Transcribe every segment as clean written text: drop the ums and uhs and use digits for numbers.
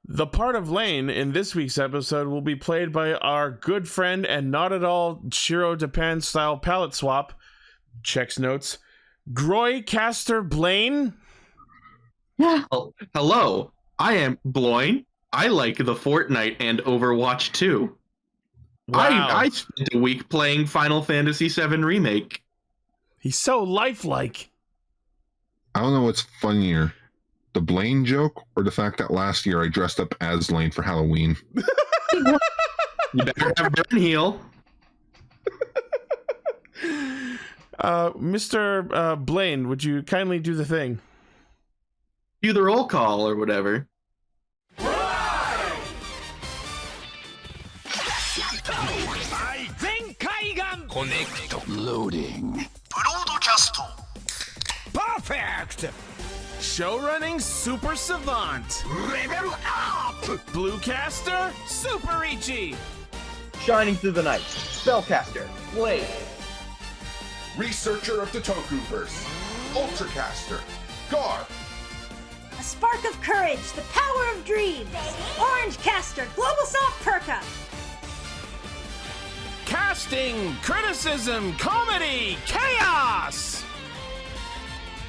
The part of Lane in this week's episode will be played by our good friend and not at all Shiro Japan style palette swap, checks notes, Groy Caster Blane. Oh, hello, I am Bloin. I like the Fortnite and Overwatch 2. Wow. I spent a week playing Final Fantasy VII Remake. He's so lifelike. I don't know what's funnier, the Blane joke or the fact that last year I dressed up as Lane for Halloween. You better have Burn Heal. Mr. Blane, would you kindly do the thing? Do the roll call or whatever. Connect. Loading. Broadcast. Perfect! Show running super savant. Level up. Bluecaster, super Ichi. Shining through the night, spellcaster, Blade. Researcher of the Tokuverse, Ultracaster, Gar. A spark of courage, the power of dreams. Orange caster, global soft perka. Casting, criticism, comedy, chaos.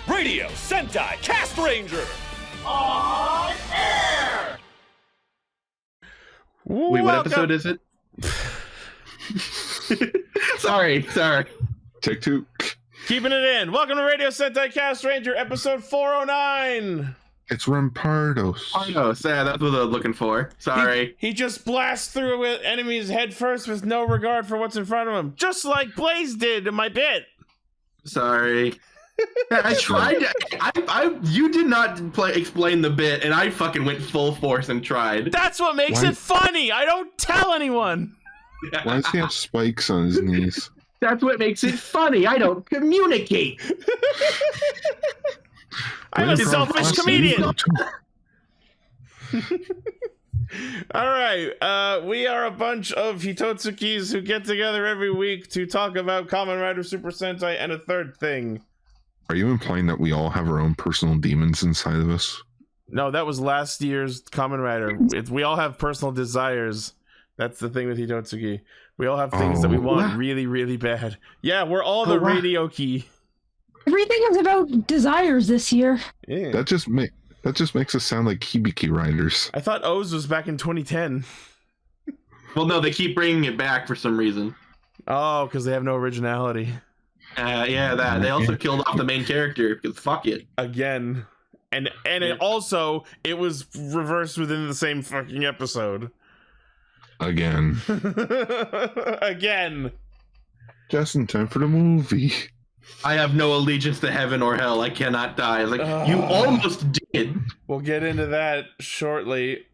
Radio Sentai Castranger! On air. Wait, what episode is it? Sorry. Take two. Keeping it in. Welcome to Radio Sentai Castranger, episode 409. It's Rampardos. Oh, no, yeah, that's what I was looking for. Sorry. He just blasts through with enemies head first with no regard for what's in front of him, just like Blaze did in my bit. Sorry. I tried. You did not explain the bit, and I fucking went full force and tried. That's what makes it funny. I don't tell anyone. Why does he have spikes on his knees? That's what makes it funny. I don't communicate. I'm a selfish comedian. All right, we are a bunch of Hitotsukis who get together every week to talk about Kamen Rider Super Sentai and a third thing. Are you implying that we all have our own personal demons inside of us? No, that was last year's Kamen Rider. We all have personal desires. That's the thing with Hitotsuki. We all have things that we want really, really bad. Yeah, we're all the radio key. Everything is about desires this year. Yeah. That just makes us sound like Hibiki riders. I thought O's was back in 2010. Well, no, they keep bringing it back for some reason. Oh, because they have no originality. Yeah, that. They also killed off the main character, because fuck it. Again. And it also, it was reversed within the same fucking episode. Again. Again. Just in time for the movie. I have no allegiance to heaven or hell. I cannot die. Like, you almost did. We'll get into that shortly.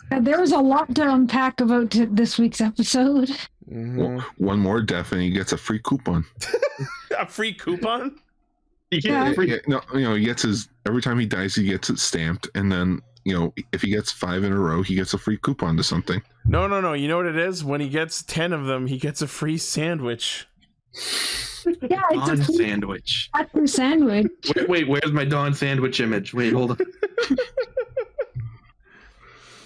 There was a lot to unpack about this week's episode. Mm-hmm. Well, one more death and he gets a free coupon. A free coupon? He gets his, every time he dies, he gets it stamped. And then, if he gets 5 in a row, he gets a free coupon to something. No. You know what it is? When he gets 10 of them, he gets a free sandwich. Yeah, it's Dawn a free sandwich. Sandwich. Wait, where's my Dawn sandwich image? Wait, hold on.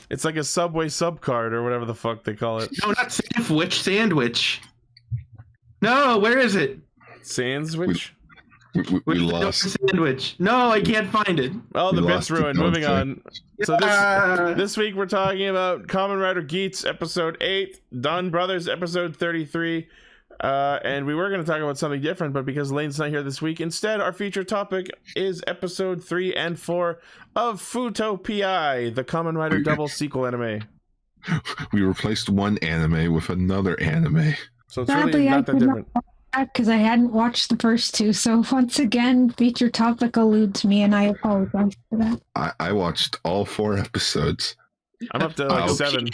It's like a Subway sub card or whatever the fuck they call it. No, not sandwich. No, where is it? Sandwich? We lost. Sandwich. No, I can't find it. Oh, the bit's ruined. Moving on. So Yeah. this week we're talking about Kamen Rider Geats, episode 8, Donbrothers, episode 33. And we were going to talk about something different, but because Lane's not here this week, instead our featured topic is episode 3 and 4 of Fuuto PI, the Kamen Rider double sequel anime. We replaced one anime with another anime. So it's really not that different. Because I hadn't watched the first two, so once again, feature topic eludes me, and I apologize for that. I watched all 4 episodes. I'm up to like 7.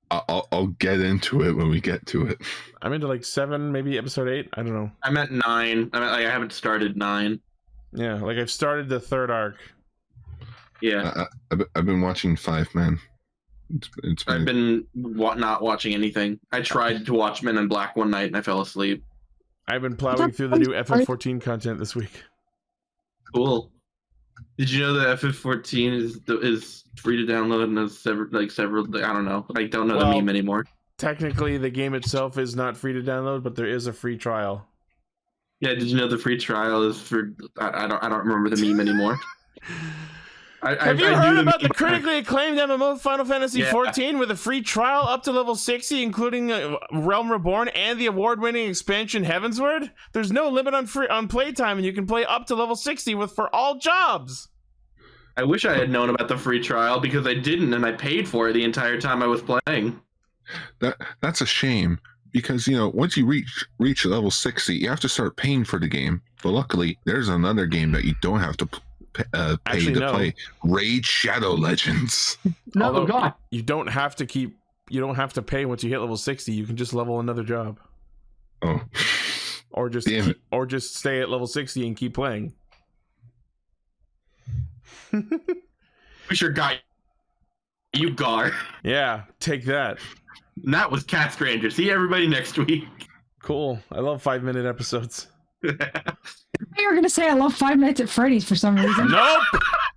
I'll get into it when we get to it. I'm into like 7, maybe episode 8. I don't know. I'm at 9. I haven't started 9. Yeah, like I've started the 3rd arc. Yeah. I've been watching 5 Man. I've been not watching anything. I tried to watch Men in Black one night and I fell asleep. I've been plowing through the new FF14 content this week. Cool. Did you know that FF14 is free to download and has several? I don't know. I don't know the meme anymore. Technically, the game itself is not free to download, but there is a free trial. Yeah, did you know the free trial is for? I don't remember the meme anymore. Have you heard about the critically acclaimed MMO Final Fantasy XIV with a free trial up to level 60, including Realm Reborn and the award-winning expansion Heavensward? There's no limit on playtime, and you can play up to level 60 for all jobs. I wish I had known about the free trial because I didn't, and I paid for it the entire time I was playing. That's a shame because once you reach level 60, you have to start paying for the game. But luckily, there's another game that you don't have to pay to play. Raid Shadow Legends. God, you don't have to pay once you hit level 60. You can just level another job. Oh, or just stay at level 60 and keep playing. We sure got you, Gar. Yeah, take that. And that was Castranger. See everybody next week. Cool. I love 5-minute episodes. You were gonna say I love 5 Nights at Freddy's for some reason. Nope,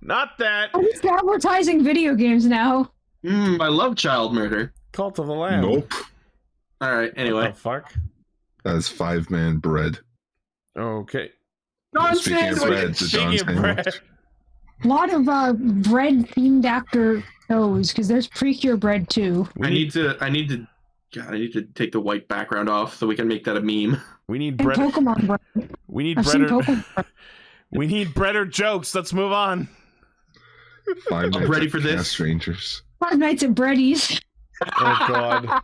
not that. I'm just advertising video games now. I love child murder. Cult of the Lamb. Nope. All right. Anyway, what the fuck? That's 5-man bread. Okay. Speaking of bread, a lot of bread themed after those because there's Precure bread too. I need to take the white background off so we can make that a meme. We need bread. Pokemon bread. We need bread. We need breader jokes. Let's move on. 5 Nights ready for this? Strangers. 5 Nights at Freddy's. Oh god.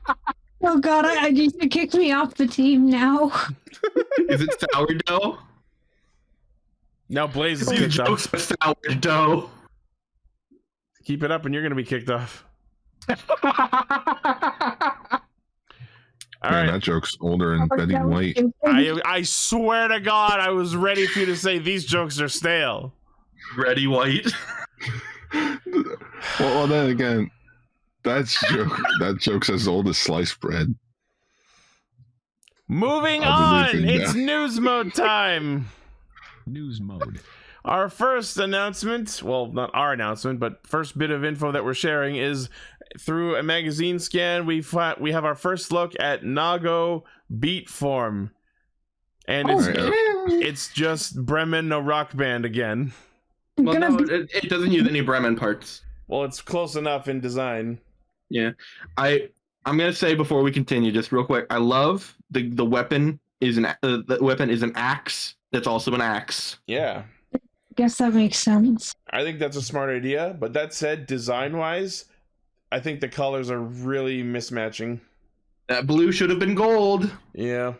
Oh god, I just kicked me off the team now. Is it sourdough? Now Blaze is kicked off. Sourdough. Keep it up and you're going to be kicked off. All right. That joke's older and Betty White. I swear to God, I was ready for you to say these jokes are stale. Betty White. well, then again, that joke's as old as sliced bread. Moving on, it's news mode time. News mode. Our first announcement, well, not our announcement, but first bit of info that we're sharing is through a magazine scan. We have our first look at Nago beat form, and it's just Bremen, a rock band again. Well, no, it doesn't use any Bremen parts. Well, it's close enough in design. Yeah, I'm gonna say before we continue, just real quick, I love the weapon is an axe. That's also an axe. Yeah. Guess that makes sense. I think that's a smart idea, but that said, design-wise, I think the colors are really mismatching. That blue should have been gold. Yeah.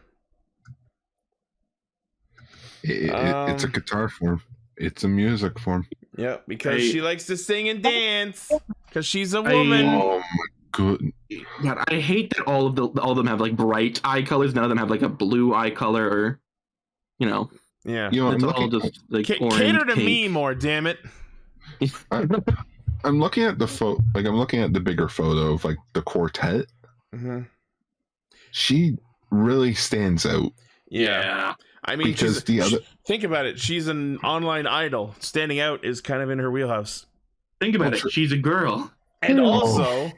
It's a guitar form. It's a music form. Yeah, because she likes to sing and dance. Because she's a woman. Oh my goodness. God, I hate that all of them have like bright eye colors. None of them have like a blue eye color or, Yeah, it's all just like orange, cater to pink. me more, damn it. I'm looking at the photo. Like I'm looking at the bigger photo of like the quartet. Mm-hmm. She really stands out. Yeah. I mean, because think about it. She's an online idol. Standing out is kind of in her wheelhouse. Think about it. She's a girl, and also.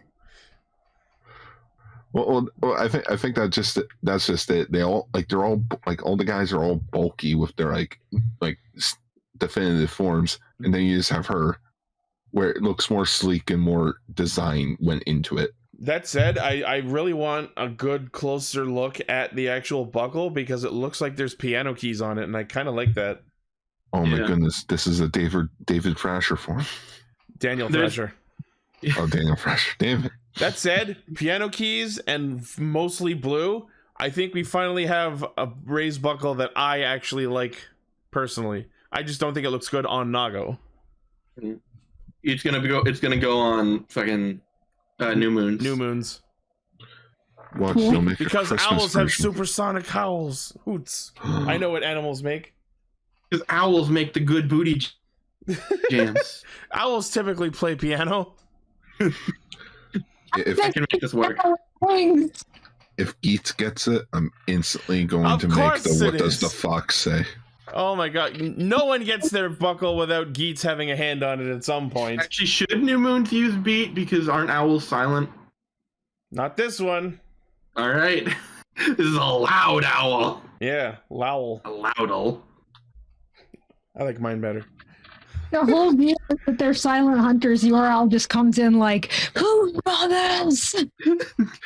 Well, I think that's just it. They're all all the guys are all bulky with their like definitive forms, and then you just have her, where it looks more sleek and more design went into it. That said, I really want a good closer look at the actual buckle because it looks like there's piano keys on it, and I kind of like that. Oh my goodness, this is a David Thrasher form. Daniel Thrasher. Oh, Daniel Thrasher. Damn it. That said, piano keys and mostly blue, I think we finally have a raised buckle that I actually like personally. I just don't think it looks good on Nago. It's gonna go on fucking New Moons. New Moons. Watch, because owls have supersonic howls. Hoots. I know what animals make. Because owls make the good booty jams. Owls typically play piano. If I can make this work. If Geats gets it, I'm instantly going to make the "What does the fox say?" Oh my god. No one gets their buckle without Geats having a hand on it at some point. Actually, should New Moons use beat because aren't owls silent? Not this one. All right. This is a loud owl. Yeah, Lowell. A loud owl. I like mine better. The whole deal is that they're silent hunters. URL just comes in like, "Who brothers?"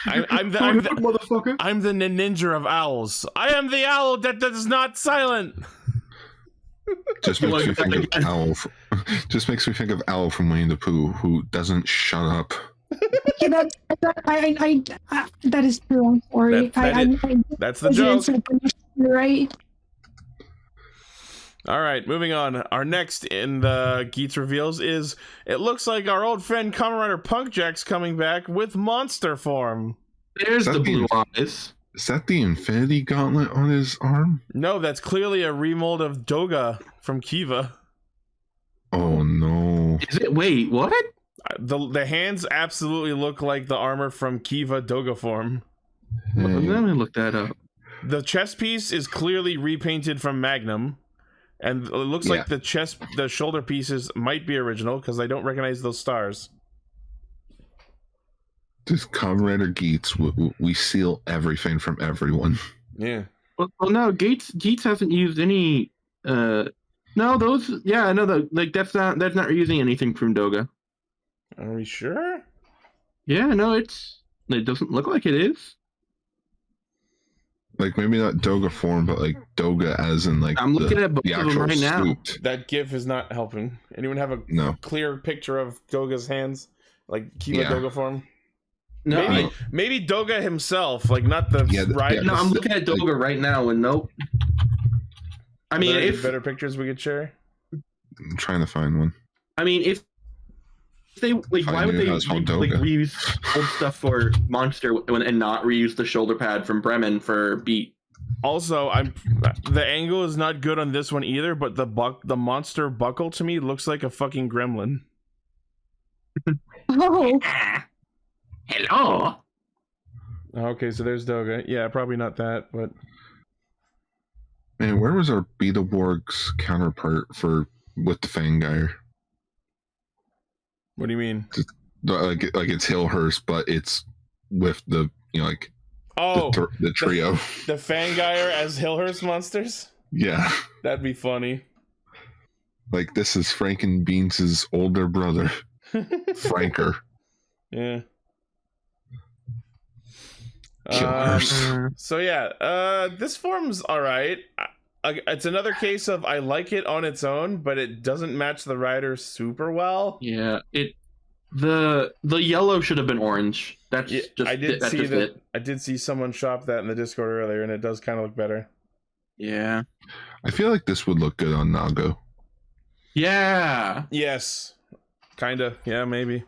I'm the motherfucker. I'm the ninja of owls. I am the owl that is not silent. Just makes me think of Owl. Just makes me think of Owl from Winnie the Pooh, who doesn't shut up. Yeah, that is true. I'm sorry. That's the joke. You're right. All right, moving on. Our next in the Geats reveals is, it looks like our old friend Kamen Rider Punkjack's coming back with monster form. There's the blue eyes. Is that the Infinity Gauntlet on his arm? No, that's clearly a remold of Doga from Kiva. Oh no. Is it? Wait, what? The hands absolutely look like the armor from Kiva Doga form. Let me look that up. The chest piece is clearly repainted from Magnum. And it looks like the shoulder pieces might be original because I don't recognize those stars. This Kamen Rider Geats, we steal everything from everyone. Yeah. Well, no, Geats hasn't used any. No, those. Yeah, I know that. Like that's not using anything from Doga. Are we sure? Yeah, no, it doesn't look like it is. Like maybe not Doga form, but like Doga as in like I'm looking at both the of them actual right now. suit. That GIF is not helping. Anyone have a clear picture of Doga's hands, like Kiva Doga form? No, maybe Doga himself, like not the rider. No, I'm looking at Doga right now, and nope. I mean, if better pictures we could share. I'm trying to find one. I mean, if they like, why would they reuse old stuff for Monster and not reuse the shoulder pad from Bremen for Beat? Also, the angle is not good on this one either, but the monster buckle to me looks like a fucking gremlin. Oh. Hello. Okay, so there's Doga. Yeah, probably not that, but man, where was our Beetleborg's counterpart with the Fangire? What do you mean? Like it's Hillhurst, but it's with the the trio. The Fangire as Hillhurst monsters? Yeah. That'd be funny. Like this is Frankenbeans' older brother, Franker. Yeah. Killers. So yeah, this form's alright. It's another case of I like it on its own, but it doesn't match the rider super well. Yeah, the yellow should have been orange. That's just I did see someone shop that in the Discord earlier, and it does kind of look better. Yeah, I feel like this would look good on Nago. Yeah. Yes. Kinda. Yeah, maybe.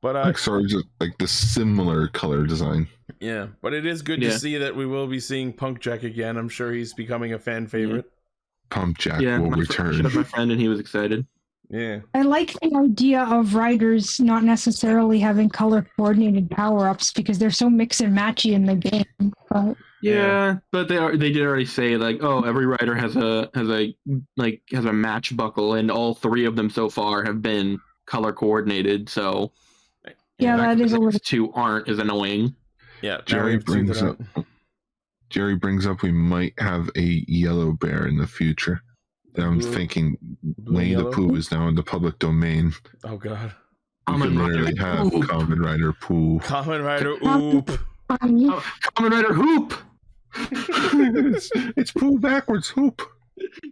But like sort of just like the similar color design. Yeah, but it is good to see that we will be seeing Punkjack again. I'm sure he's becoming a fan favorite. Punkjack will return. My friend, and he was excited. Yeah. I like the idea of riders not necessarily having color coordinated power ups because they're so mix and matchy in the game. But but they did already say like, oh, every rider has a match buckle, and all three of them so far have been color coordinated. So that is a little. Two aren't is annoying. Yeah, Jerry brings up we might have a yellow bear in the future. I'm thinking Winnie the Pooh is now in the public domain. Oh god. You can literally have Kamen Rider Pooh. Kamen Rider Oop. Kamen Rider Hoop. it's Pooh backwards, Hoop.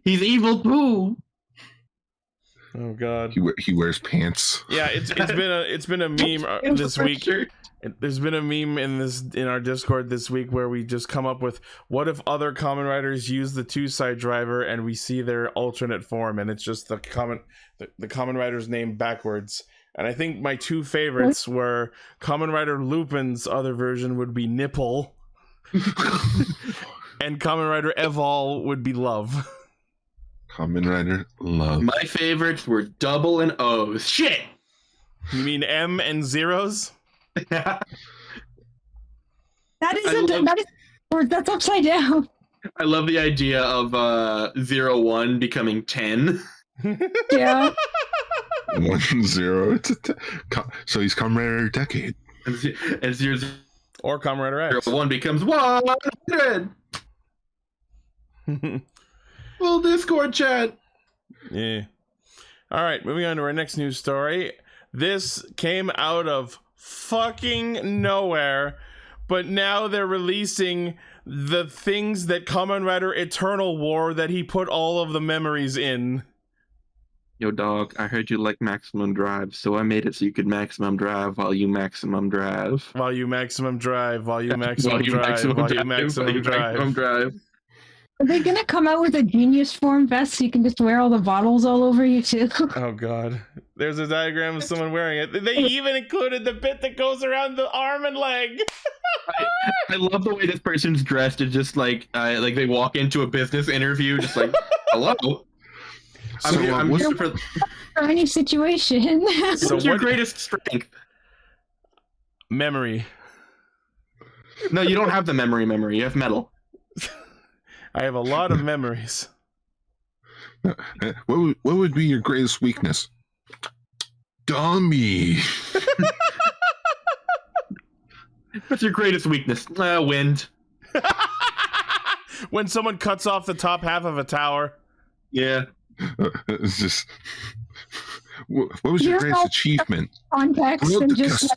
He's evil Pooh. Oh god. He wears pants. Yeah, it's been a meme this week. There's been a meme in our Discord this week where we just come up with what if other Kamen Riders use the two-side driver and we see their alternate form, and it's just the Kamen Rider's name backwards. And I think my two favorites were Kamen Rider Lupin's other version would be Nipple, and Kamen Rider Evol would be Love. Kamen Rider Love. My favorites were double and O's. Shit! You mean M and zeros? That's upside down. I love the idea of 01 becoming 10. Yeah. 1-0. So he's Kamen Rider Decade. And 0 Or Kamen Rider X. 01 becomes 100. Full Discord chat. Yeah. All right, moving on to our next news story. This came out of fucking nowhere, but now they're releasing the things that Kamen Rider Eternal wore that he put all of the memories in. Yo, dog, I heard you like maximum drive, so I made it so you could maximum drive while you maximum drive. While you maximum drive, while you maximum drive, while you maximum drive. Are they gonna come out with a genius form vest so you can just wear all the bottles all over you too? Oh god. There's a diagram of someone wearing it. They even included the bit that goes around the arm and leg. I love the way this person's dressed. It's just like they walk into a business interview, just like, hello. I'm here for any situation. So what's your greatest strength? Memory. No, you don't have the memory. You have metal. I have a lot of memories. What would be your greatest weakness? Dummy. What's your greatest weakness? Wind. When someone cuts off the top half of a tower. Yeah. It's just. What was your greatest achievement? Context and just.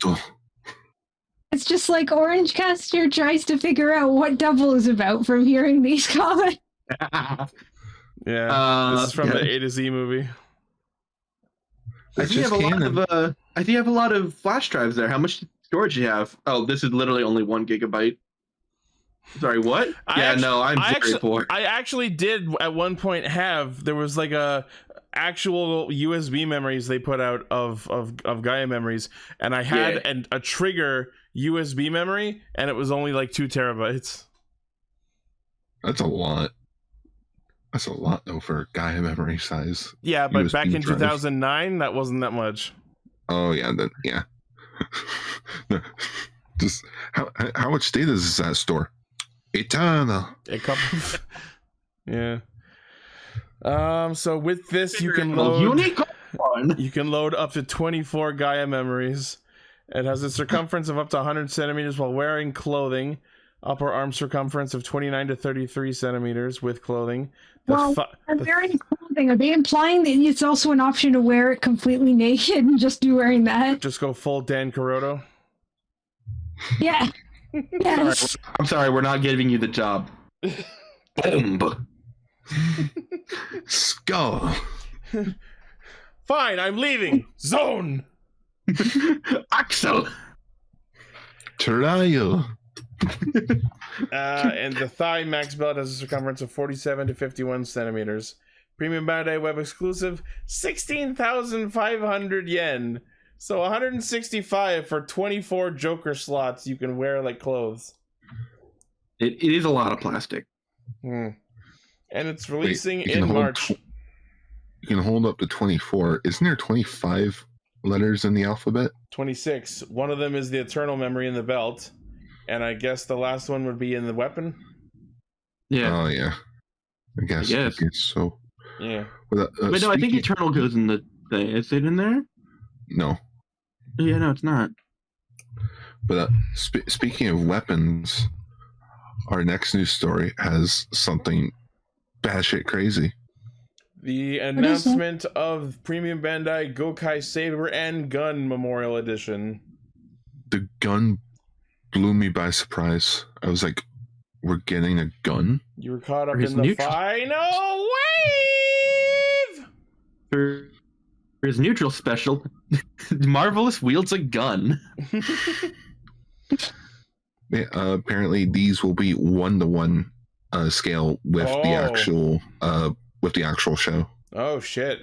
It's just like Orange Caster tries to figure out what Double is about from hearing these comments. Yeah, this is from the A to Z movie. I think you have a lot of flash drives there. How much storage do you have? Oh, this is literally only 1 gigabyte. Sorry, what? I'm very poor. I actually did at one point have. There was like a actual USB memories they put out of Gaia memories, and I had a trigger USB memory, and it was only like 2 terabytes. That's a lot. That's a lot though for a Gaia memory size. Yeah, but USB back in drive. 2009, that wasn't that much. Oh yeah, Just how much data does that store? Eternal. A couple. Yeah. So with this, you can load up to 24 Gaia memories. It has a circumference of up to 100 centimeters while wearing clothing. Upper arm circumference of 29 to 33 centimeters with clothing. I'm wearing clothing. Are they implying that it's also an option to wear it completely naked and just be wearing that? Just go full Dan Carotto? Yeah. Yes. I'm sorry, we're not giving you the job. Boom. Skull. Fine, I'm leaving. Zone. Axel. Trial. And the thigh max belt has a circumference of 47 to 51 centimeters. Premium Bandai web exclusive, 16,500 yen. So 165 for 24 Joker slots you can wear like clothes. It is a lot of plastic. And it's releasing in March. You can hold up to 24. Isn't there 25 letters in the alphabet? 26. One of them is the eternal memory in the belt. And I guess the last one would be in the weapon? Yeah. Oh, yeah. I guess so. Yeah. But no, I think Eternal goes in the thing. Is it in there? No. Yeah, no, it's not. But speaking of weapons, our next news story has something batshit crazy. The announcement of Premium Bandai Gokai Saber and Gun Memorial Edition. The gun blew me by surprise. I was like, we're getting a gun? You were caught up in the final wave! For his neutral special, Marvelous wields a gun. Yeah, apparently these will be 1-to-1 scale with the actual show. Oh shit!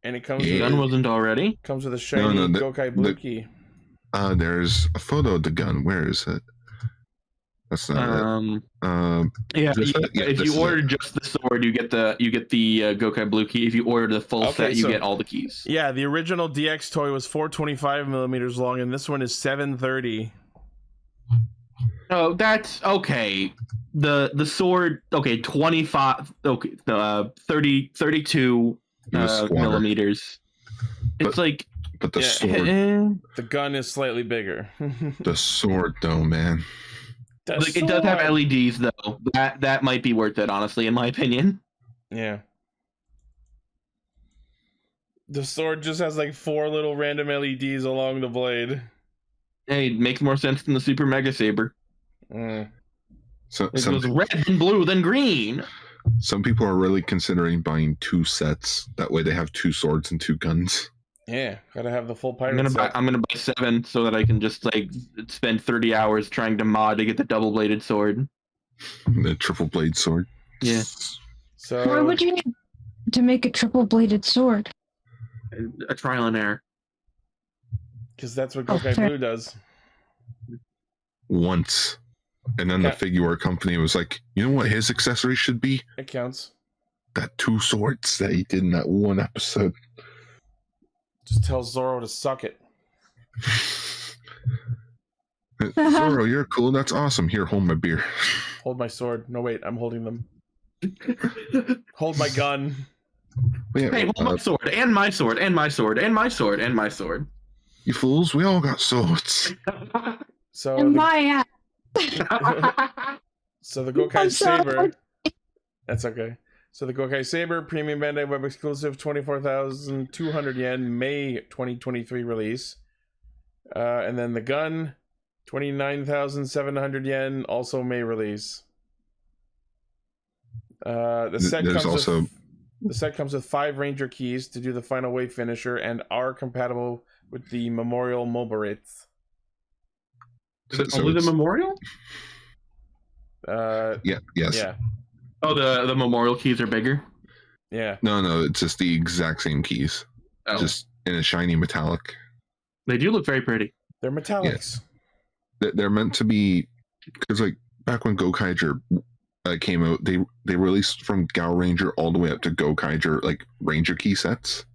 And it comes. The gun wasn't already. Comes with a shiny Gokai Blue Key. There's a photo of the gun. Where is it? That's not it. If you order just the sword, you get the Gokai Blue Key. If you order the full set, you get all the keys. Yeah, the original DX toy was 425 millimeters long, and this one is 730. Oh, that's okay. The sword, okay, 25, okay, 32 millimeters. It's but the sword, the gun is slightly bigger. The sword, though, man. It does have LEDs, though. That might be worth it, honestly, in my opinion. Yeah. The sword just has like 4 little random LEDs along the blade. Hey, it makes more sense than the Super Mega Saber. So it goes red, then blue, then green. Some people are really considering buying 2 sets. That way they have 2 swords and 2 guns. Yeah, gotta have the full pirate I'm gonna buy 7 so that I can just spend 30 hours trying to mod to get the double-bladed sword. The triple blade sword. Yeah. So why would you need to make a triple-bladed sword? A trial and error. Because that's what Gokai Blue does. Once. And then the figure company was like, you know what his accessory should be? It counts. That 2 swords that he did in that one episode. Just tell Zoro to suck it. Zoro, you're cool. That's awesome. Here, hold my beer. Hold my sword. No, wait, I'm holding them. Hold my gun. Yeah, hey, hold my sword, and my sword, and my sword, and my sword, and my sword. You fools, we all got swords. So and my ass. So the Gokai Saber. That's okay. So the Gokai Saber, premium Bandai Web exclusive, 24,200 yen, May 2023 release. And then the gun, 29,700 yen, also May release. The set comes with 5 Ranger keys to do the final wave finisher and are compatible with the Memorial Mobiritz. Only the Memorial? Yes. Yeah. Oh, the Memorial keys are bigger? Yeah. No, it's just the exact same keys. Oh. Just in a shiny metallic. They do look very pretty. They're metallics. Yeah. They're meant to be, because back when Gokaiger came out, they released from Gao Ranger all the way up to Gokaiger Ranger key sets.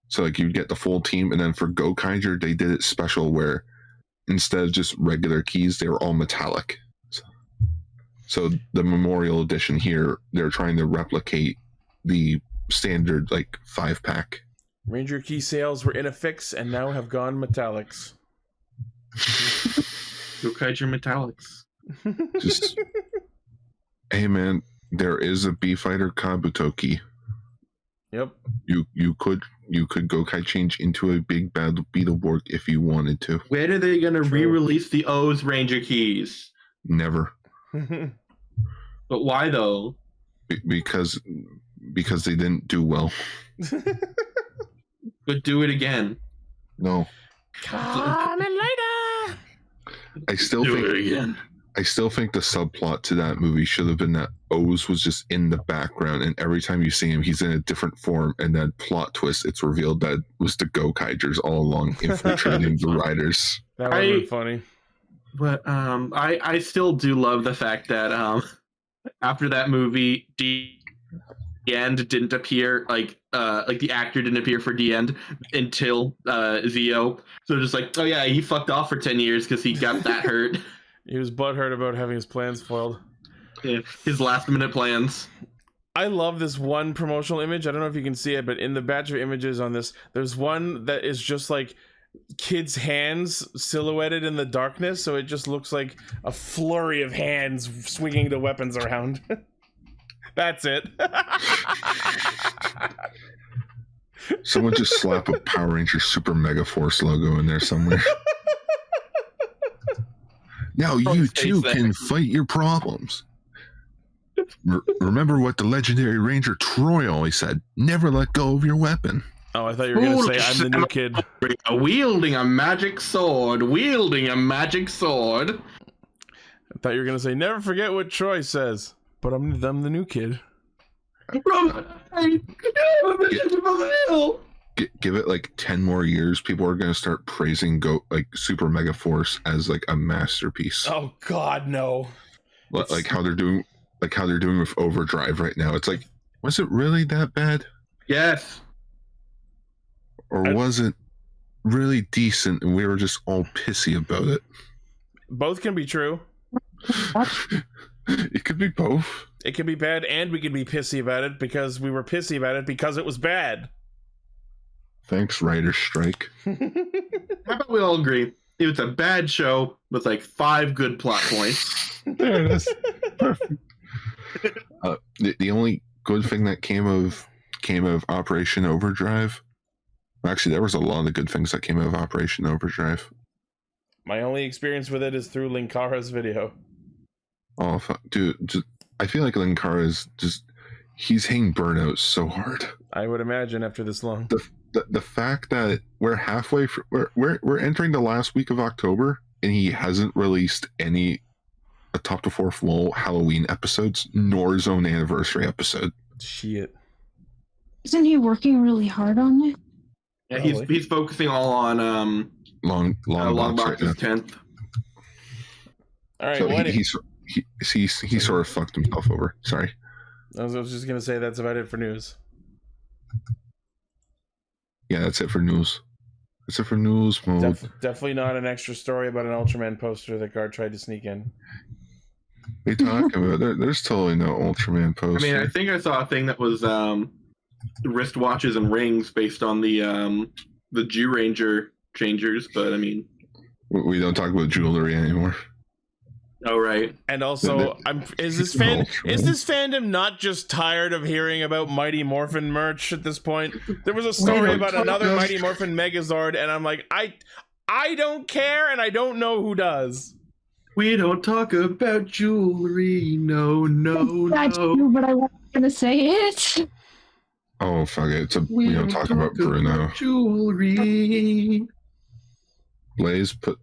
So you'd get the full team, and then for Gokaiger they did it special where instead of just regular keys, they were all metallic. So the Memorial Edition here, they're trying to replicate the standard 5-pack. Ranger key sales were in a fix and now have gone metallics. Gokaiger metallics. Just hey man, there is a B-Fighter Kabuto key. Yep. You could Gokai change into a big bad Beetleborg if you wanted to. When are they gonna re-release the O's Ranger keys? Never. But why though? Because they didn't do well. But do it again. No. Kamen Rider. I still think the subplot to that movie should have been that O's was just in the background, and every time you see him, he's in a different form, and then plot twist, it's revealed that it was the Gokaigers all along infiltrating the riders. That would be funny. But I still do love the fact that after that movie, End didn't appear, the actor didn't appear for the End until Zio. So just oh yeah, he fucked off for 10 years because he got that hurt. He was butthurt about having his plans foiled. Yeah, his last minute plans. I love this one promotional image. I don't know if you can see it, but in the batch of images on this, there's one that is just kids' hands silhouetted in the darkness, so it just looks like a flurry of hands swinging the weapons around. That's it. Someone just slap a Power Ranger Super Mega Force logo in there somewhere. Now you too can fight your problems. Remember what the legendary Ranger Troy always said: never let go of your weapon. Oh, I thought you were going to say I'm the new kid. Wielding a magic sword. Wielding a magic sword. I thought you were going to say never forget what Troy says. But I'm the new kid. Give it 10 more years, people are going to start praising Super Mega Force as a masterpiece. Oh God, no. How they're doing with Overdrive right now. It's was it really that bad? Yes. Or was it really decent and we were just all pissy about it? Both can be true. It could be both. It could be bad, and we could be pissy about it because we were pissy about it because it was bad. Thanks, writer's strike. How about we all agree it was a bad show with like 5 good plot points? There it is. Perfect. The only good thing that came of Operation Overdrive. Actually, there was a lot of good things that came out of Operation Overdrive. My only experience with it is through Linkara's video. Oh, dude! I feel like Linkara is he's hitting burnout so hard. I would imagine after this long. The fact that we're halfway, we're entering the last week of October, and he hasn't released any top to 4 full Halloween episodes, nor his own anniversary episode. Shit. Isn't he working really hard on it? Yeah, he's focusing all on long box's 10th. All right, so he sort of fucked himself over. Sorry. I was just gonna say that's about it for news. Yeah, that's it for news. That's it for news mode. Definitely not an extra story about an Ultraman poster that Guard tried to sneak in. What are you talking about? There's totally no Ultraman poster. I mean, I think I saw a thing that was wristwatches and rings based on the G-Ranger changers, but I mean... We don't talk about jewelry anymore. Oh, right. And also, is this fandom not just tired of hearing about Mighty Morphin merch at this point? There was a story about another Mighty Morphin Megazord, and I'm like, I don't care, and I don't know who does. We don't talk about jewelry, no. That's true, but I wasn't gonna say it. Oh, fuck it. We don't talk about Bruno. Jewelry. Blaze, put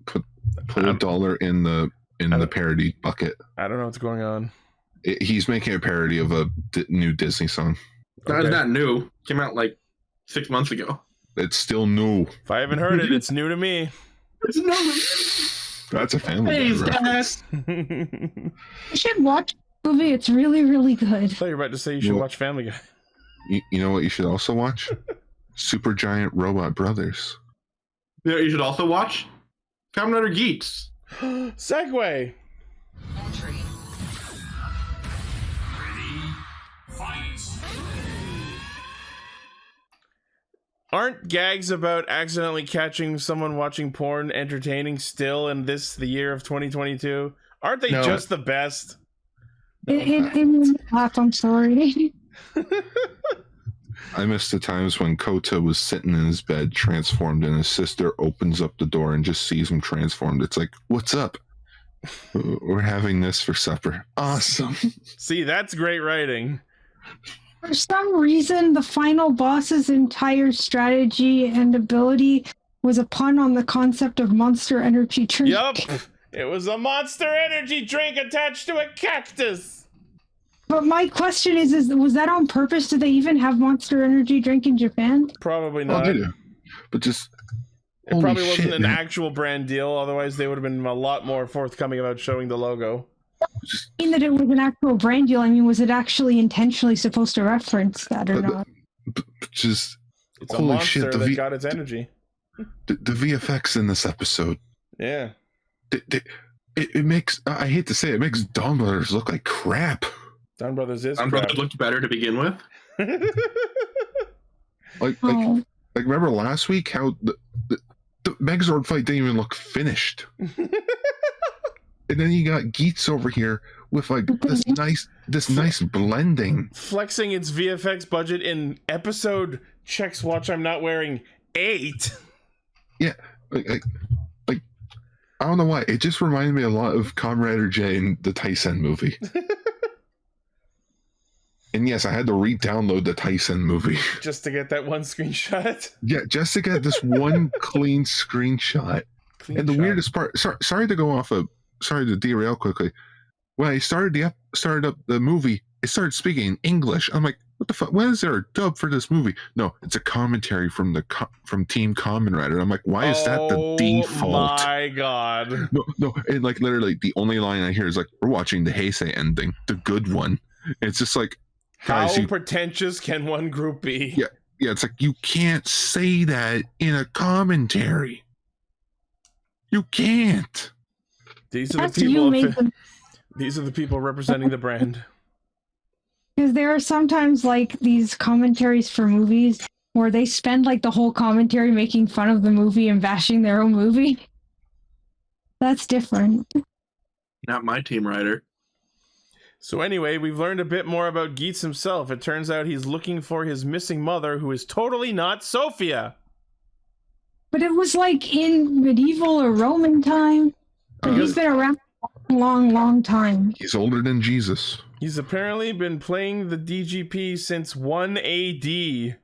$1 in the parody bucket. I don't know what's going on. He's making a parody of a new Disney song. That's not new. Came out like 6 months ago. It's still new. If I haven't heard it, it's new to me. It's new. That's a family reference. You should watch the movie. It's really, really good. I thought you were about to say you should watch Family Guy. You know what you should also watch? Super Giant Robot Brothers. You know what you should also watch? Kamen Rider Geats. Segway. Entry. Ready, fight. Aren't gags about accidentally catching someone watching porn entertaining still in the year of 2022? Aren't they just the best? It made me laugh. I'm sorry. I miss the times when Kota was sitting in his bed, transformed, and his sister opens up the door and just sees him transformed. It's like, what's up? We're having this for supper. Awesome. See, that's great writing. For some reason, the final boss's entire strategy and ability was a pun on the concept of Monster Energy drink. Yup. It was a Monster Energy drink attached to a cactus. But my question is was that on purpose? Do they even have Monster Energy drink in Japan? Probably not. Oh, they do. But just... It probably wasn't an actual brand deal, otherwise they would have been a lot more forthcoming about showing the logo. I mean that it was an actual brand deal. I mean, was it actually intentionally supposed to reference that or not? Just... It's a monster that got its energy. The VFX in this episode. Yeah. It makes... I hate to say it makes Donbrothers look like crap. Donbrothers is Donbrothers looked better to begin with. like remember last week how the Megazord fight didn't even look finished. And then you got Geats over here with like this nice blending, flexing its VFX budget in episode checks watch I'm not wearing 8. Yeah, like I don't know why it just reminded me a lot of Kamen Rider J in the Tyson movie. And yes, I had to re-download the Tyson movie. Just to get that one screenshot? Yeah, just to get this one clean screenshot. And the weirdest part, sorry to derail quickly. When I started up the movie, it started speaking English. I'm like, what the fuck? When is there a dub for this movie? No, it's a commentary from Team Kamen Rider. I'm like, why is that the default? Oh my god. No, and like literally the only line I hear is like, we're watching the Heisei ending, the good one. And it's just like, guys, how pretentious can one group be? Yeah, it's like you can't say that in a commentary. You can't. These are the people. These are the people representing the brand. Because there are sometimes like these commentaries for movies where they spend like the whole commentary making fun of the movie and bashing their own movie. That's different. Not my Team Rider. So anyway, we've learned a bit more about Geats himself. It turns out he's looking for his missing mother, who is totally not Sophia. But it was like in medieval or Roman time. He's been around a long time. He's older than Jesus. He's apparently been playing the DGP since 1 AD.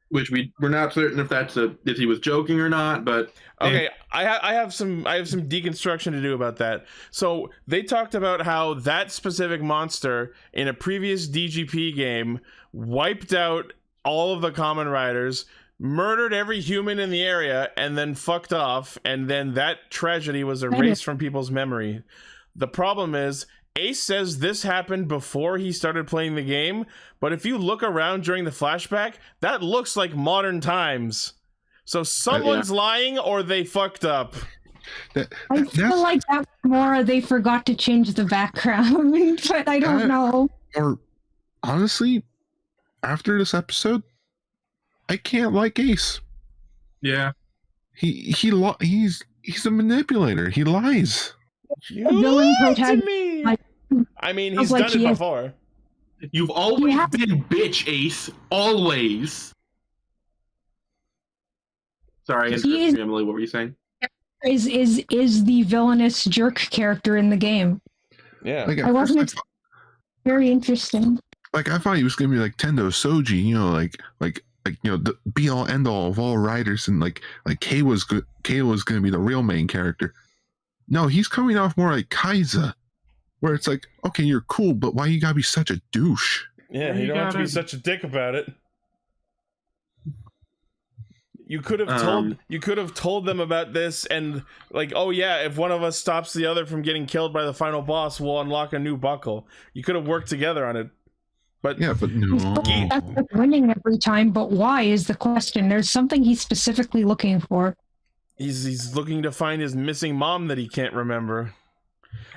Which we're not certain if he was joking or not, but okay, I have some deconstruction to do about that. So they talked about how that specific monster in a previous DGP game wiped out all of the Kamen Riders, murdered every human in the area, and then fucked off, and then that tragedy was erased from people's memory. The problem is, Ace says this happened before he started playing the game, but if you look around during the flashback, that looks like modern times. So someone's lying or they fucked up. I feel like that's more they forgot to change the background, but I don't know. Or honestly, after this episode, I can't like Ace. Yeah. He's a manipulator. He lies. You lied to me. I mean, he's done it before. You've always been bitch, Ace. Always. Sorry, Emily, what were you saying? Is the villainous jerk character in the game. Yeah. I wasn't very interesting. Like, I thought he was gonna be like Tendo Soji, you know, like you know, the be all end all of all riders, and like Kay was gonna be the real main character. No, he's coming off more like Kaiza, where it's like, okay, you're cool, but why you gotta be such a douche? Yeah, you don't have to be such a dick about it. You could have told them about this, and like, oh yeah, if one of us stops the other from getting killed by the final boss, we'll unlock a new buckle. You could have worked together on it. But yeah, but no. That's winning every time, but why is the question? There's something he's specifically looking for. He's looking to find his missing mom that he can't remember.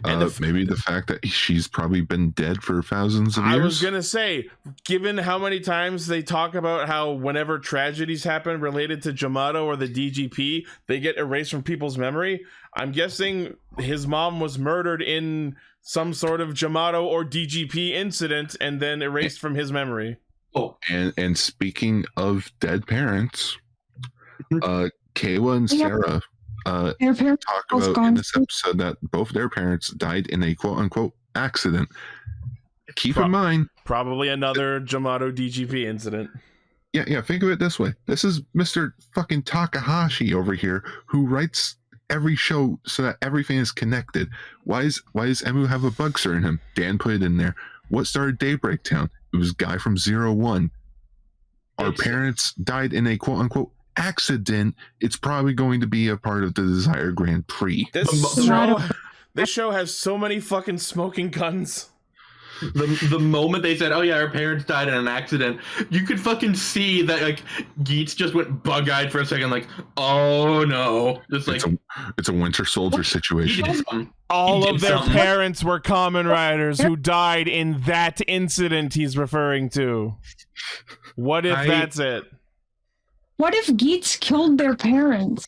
And maybe the fact that she's probably been dead for thousands of years. I was gonna say, given how many times they talk about how whenever tragedies happen related to Jamato or the DGP, they get erased from people's memory, I'm guessing his mom was murdered in some sort of Jamato or DGP incident and then erased from his memory. Oh, and speaking of dead parents, Kayla and Sarah talk about in this episode that both their parents died in a quote-unquote accident. Keep in mind, probably another Jamato DGP incident. Yeah, think of it this way. This is Mr. fucking Takahashi over here who writes every show so that everything is connected. Why does Emu have a bugster in him? Dan put it in there. What started Daybreak Town? It was Guy from 01. Our parents died in a quote-unquote accident. It's probably going to be a part of the Desire Grand Prix. This show has so many fucking smoking guns. The moment they said, "Oh yeah, our parents died in an accident," you could fucking see that like Geats just went bug-eyed for a second, like, "Oh no!" Just like it's a Winter Soldier situation. All of their parents were Kamen Riders who died in that incident he's referring to. What if that's it? What if Geats killed their parents?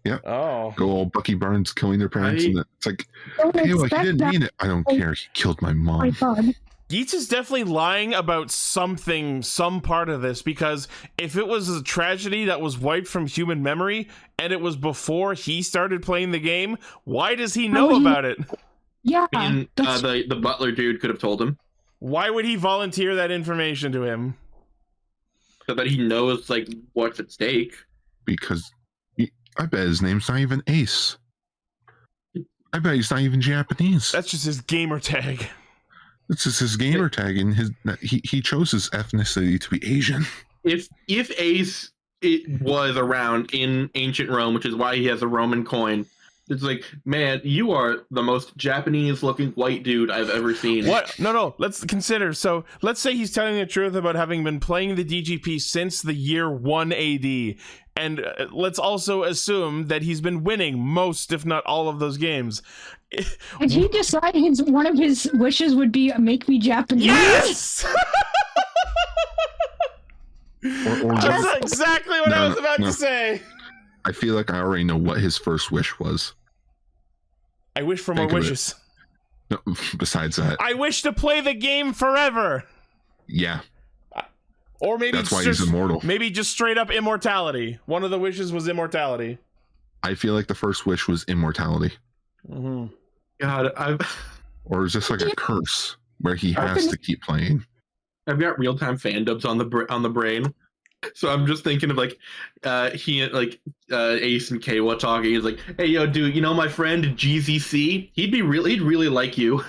Yeah. Oh. Go old Bucky Barnes killing their parents. And it's like, hey, well, he didn't mean it. I don't care. He killed my mom. My God. Geats is definitely lying about some part of this, because if it was a tragedy that was wiped from human memory and it was before he started playing the game, why does he know about it? Yeah. And the butler dude could have told him. Why would he volunteer that information to him? So that he knows like what's at stake. Because I bet his name's not even Ace. I bet he's not even Japanese. That's just his gamer tag. It's just his gamer tag, and he chose his ethnicity to be Asian. If Ace was around in ancient Rome, which is why he has a Roman coin, It's like, man, you are the most Japanese-looking white dude I've ever seen. What? No. Let's consider. So let's say he's telling the truth about having been playing the DGP since the year 1 AD. And let's also assume that he's been winning most, if not all, of those games. And he decided one of his wishes would be make me Japanese. Yes! That's exactly what I was about to say. I feel like I already know what his first wish was. I wish for more wishes. No, besides that. I wish to play the game forever. Yeah. Or maybe that's why he's immortal. Maybe just straight up immortality. One of the wishes was immortality. I feel like the first wish was immortality. Mm-hmm. God, Or is this like a curse where he has to keep playing? I've got real-time fandubs on the brain. So I'm just thinking of like Ace and Kawa talking. He's like, "Hey, yo, dude, you know my friend GZC? He'd really like you."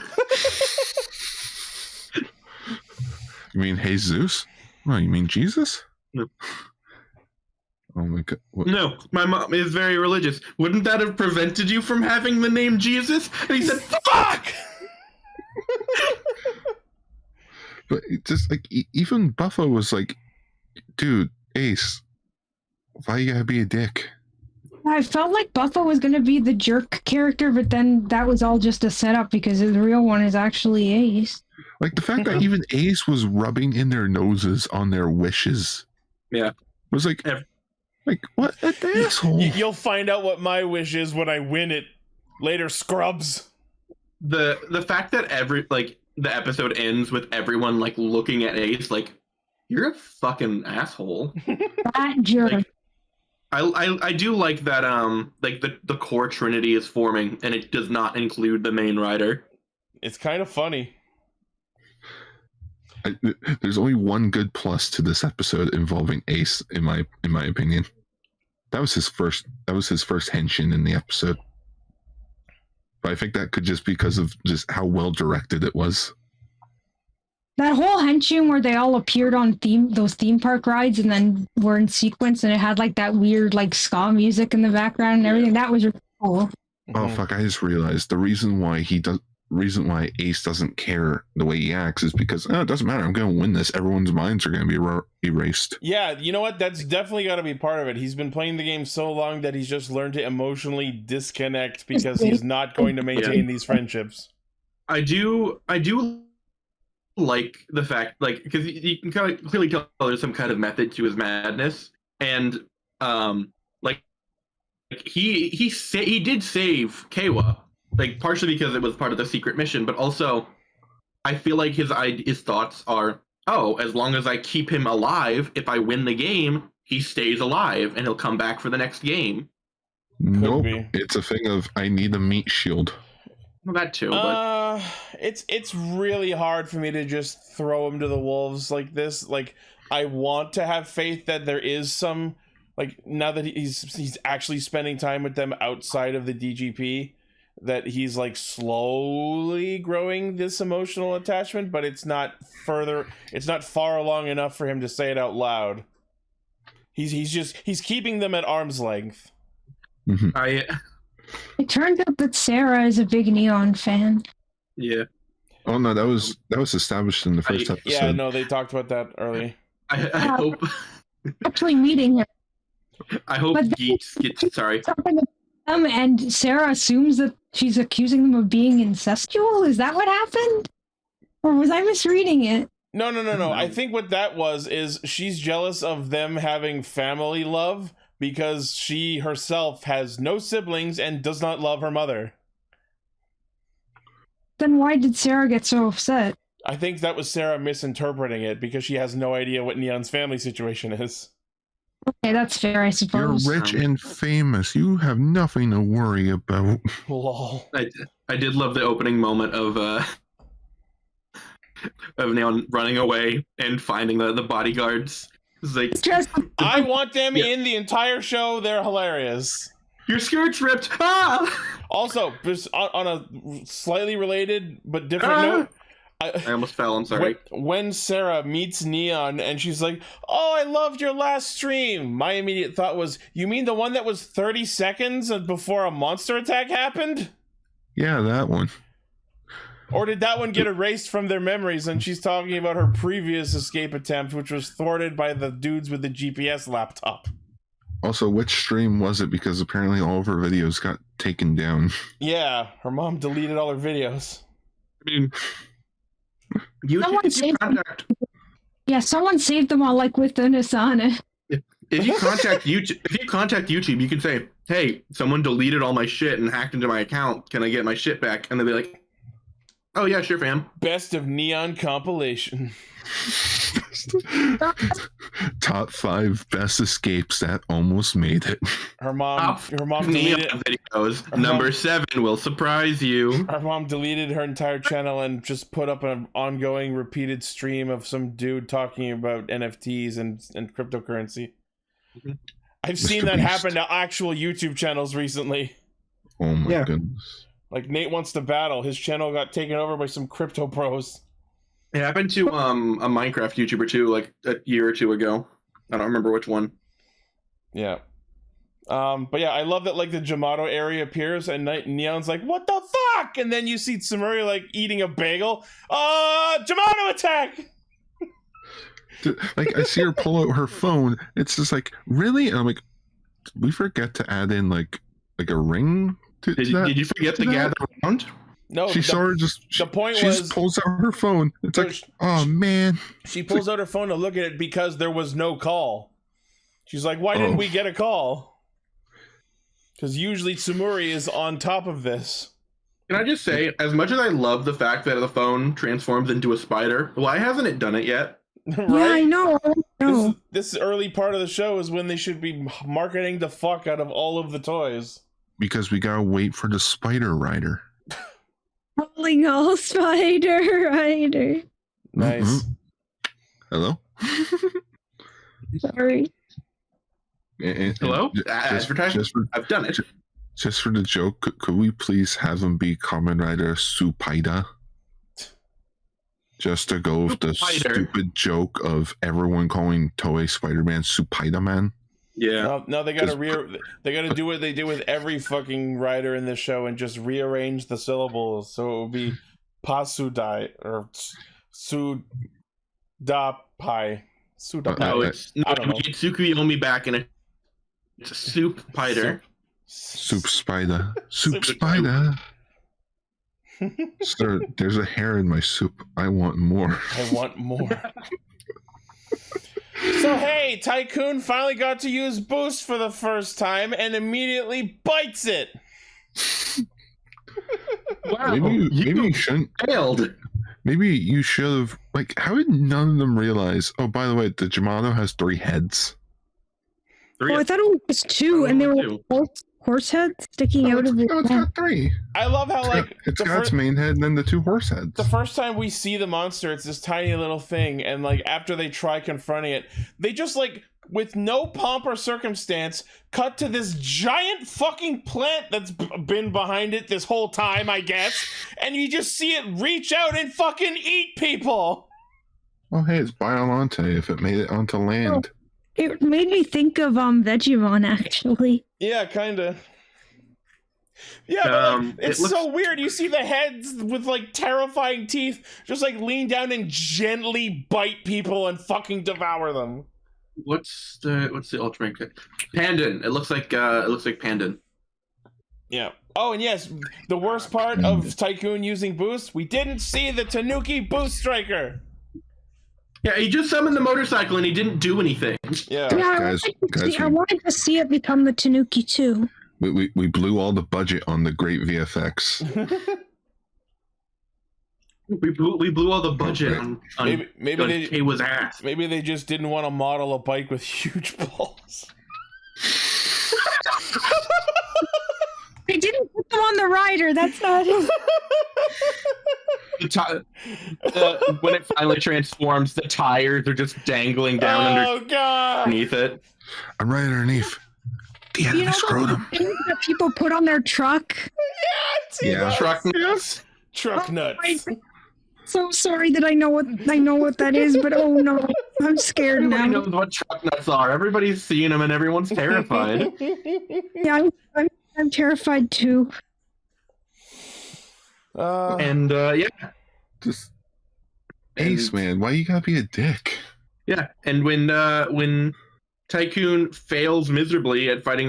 You mean Jesus? No, you mean Jesus? No. Oh my god. What? No, my mom is very religious. Wouldn't that have prevented you from having the name Jesus? And he said, "Fuck!" But it just like even Buffo was like, dude, Ace, why you gotta be a dick? I felt like Buffo was going to be the jerk character, but then that was all just a setup because the real one is actually Ace. Like the fact that even Ace was rubbing in their noses on their wishes. Yeah. Was like what an asshole. You'll find out what my wish is when I win it later, scrubs. The fact that the episode ends with everyone like looking at Ace like, you're a fucking asshole. That jerk. Like, I do like that like the core trinity is forming and it does not include the main rider. It's kind of funny. There's only one good plus to this episode involving Ace, in my opinion. That was his first henshin in the episode. But I think that could just because of just how well directed it was. That whole henshin where they all appeared on those theme park rides and then were in sequence and it had like that weird like ska music in the background and everything. That was really cool. Oh fuck! I just realized the reason why Ace doesn't care the way he acts is because it doesn't matter. I'm going to win this. Everyone's minds are going to be erased. Yeah, you know what? That's definitely got to be part of it. He's been playing the game so long that he's just learned to emotionally disconnect because he's not going to maintain these friendships. I do like the fact, like, because you can kind of clearly tell there's some kind of method to his madness, and like he did save Kawa. Like, partially because it was part of the secret mission, but also, I feel like his thoughts are, as long as I keep him alive, if I win the game, he stays alive, and he'll come back for the next game. Nope, it's a thing of, I need a meat shield. Well, that too, but... It's really hard for me to just throw him to the wolves like this. Like, I want to have faith that there is some, like, now that he's actually spending time with them outside of the DGP, that he's like slowly growing this emotional attachment, but it's not far along enough for him to say it out loud. He's keeping them at arm's length. Mm-hmm. It turns out that Sarah is a big Neon fan. Yeah. Oh no, that was established in the first episode. Yeah, no, they talked about that early. I hope actually meeting her. I hope Geats gets sorry. And Sarah assumes that she's accusing them of being incestual? Is that what happened? Or was I misreading it? No. I think what that was is she's jealous of them having family love because she herself has no siblings and does not love her mother. Then why did Sarah get so upset? I think that was Sarah misinterpreting it because she has no idea what Neon's family situation is. Okay, that's fair, I suppose. You're rich and famous. You have nothing to worry about. Lol. I did love the opening moment of Neon running away and finding the bodyguards. It's like, I want them in the entire show. They're hilarious. Your skirt's ripped. Ah! Also, just on a slightly related but different note, I almost fell. I'm sorry. When Sarah meets Neon and she's like, "Oh, I loved your last stream," my immediate thought was, "You mean the one that was 30 seconds before a monster attack happened?" Yeah, that one. Or did that one get erased from their memories and she's talking about her previous escape attempt, which was thwarted by the dudes with the GPS laptop? Also, which stream was it? Because apparently all of her videos got taken down. Yeah, her mom deleted all her videos. I mean, someone saved them all, like with the Asana. If you contact YouTube, you can say, "Hey, someone deleted all my shit and hacked into my account. Can I get my shit back?" And they'll be like, "Oh yeah, sure, fam." Best of Neon compilation. Top 5 best escapes that almost made it. Her mom deleted videos. Number 7 will surprise you. Her mom deleted her entire channel and just put up an ongoing repeated stream of some dude talking about NFTs and cryptocurrency. Mm-hmm. I've seen that happen to actual YouTube channels recently. Oh my goodness. Like Nate Wants to Battle, his channel got taken over by some crypto pros. It happened to a Minecraft YouTuber too, like a year or two ago. I don't remember which one. Yeah. But yeah, I love that like the Jamato area appears and Neon's like, "What the fuck?" And then you see Tsumuri like eating a bagel. Jamato attack! Like I see her pull out her phone. It's just like, really? And I'm like, did we forget to add in like a ring? Did you forget to gather around? No, she just pulls out her phone. It's like, oh man. She pulls out her phone to look at it because there was no call. She's like, why didn't we get a call? Because usually Tsumuri is on top of this. Can I just say, as much as I love the fact that the phone transforms into a spider, why hasn't it done it yet? Right? Yeah, I know. This early part of the show is when they should be marketing the fuck out of all of the toys. Because we gotta wait for the Spider Rider. Rolling all Spider Rider. Nice. Mm-hmm. Hello? Sorry. Hello? Advertising? I've done it. Just for the joke, could we please have him be Kamen Rider Supaida? Just to go with the stupid joke of everyone calling Toei Spider-Man Supaida-Man. Yeah. No, they gotta do what they do with every fucking writer in this show and just rearrange the syllables so it would be Pasudai or Sudapai. Sudapai. No, it's Tsukuyomi back in it's a soup spider. Soup spider. Soup spider. Sir, there's a hair in my soup. I want more. I want more. So hey, Tycoon finally got to use boost for the first time and immediately bites it. Wow, maybe you shouldn't. Failed. Maybe you should have. Like, how did none of them realize? Oh, by the way, the Jamato has 3 heads. I thought it was 2, and they were horse heads sticking out of it. No, it's got 3. I love how it's got its main head and then the 2 horse heads. The first time we see the monster, it's this tiny little thing, and like after they try confronting it, they just like with no pomp or circumstance cut to this giant fucking plant that's been behind it this whole time, I guess, and you just see it reach out and fucking eat people. Oh hey, it's Biollante if it made it onto land. It made me think of Vegemon, actually. Yeah, kinda. Yeah, but like, it's so weird. You see the heads with like terrifying teeth just like lean down and gently bite people and fucking devour them. What's the ultimate Pandan? It looks like Pandan. Yeah. Oh, and yes, the worst part of Tycoon using boost, we didn't see the Tanuki boost striker. Yeah, he just summoned the motorcycle and he didn't do anything. Yeah, I wanted to see it become the Tanuki too. We blew all the budget on the great VFX. we blew all the budget on maybe they was ass. Maybe they just didn't want to model a bike with huge balls. They didn't put them on the rider. That's not it. When it finally transforms, the tires are just dangling down underneath it. I'm right underneath. You know scrotum. That people put on their truck? Yeah. Truck nuts. Truck nuts. so sorry that I know what that is, but oh no, I'm scared Everybody now. knows what truck nuts are. Everybody's seeing them, and everyone's terrified. Yeah, I'm terrified too. Yeah. Just Ace, man, why you gotta be a dick? Yeah, and when Tycoon fails miserably at beating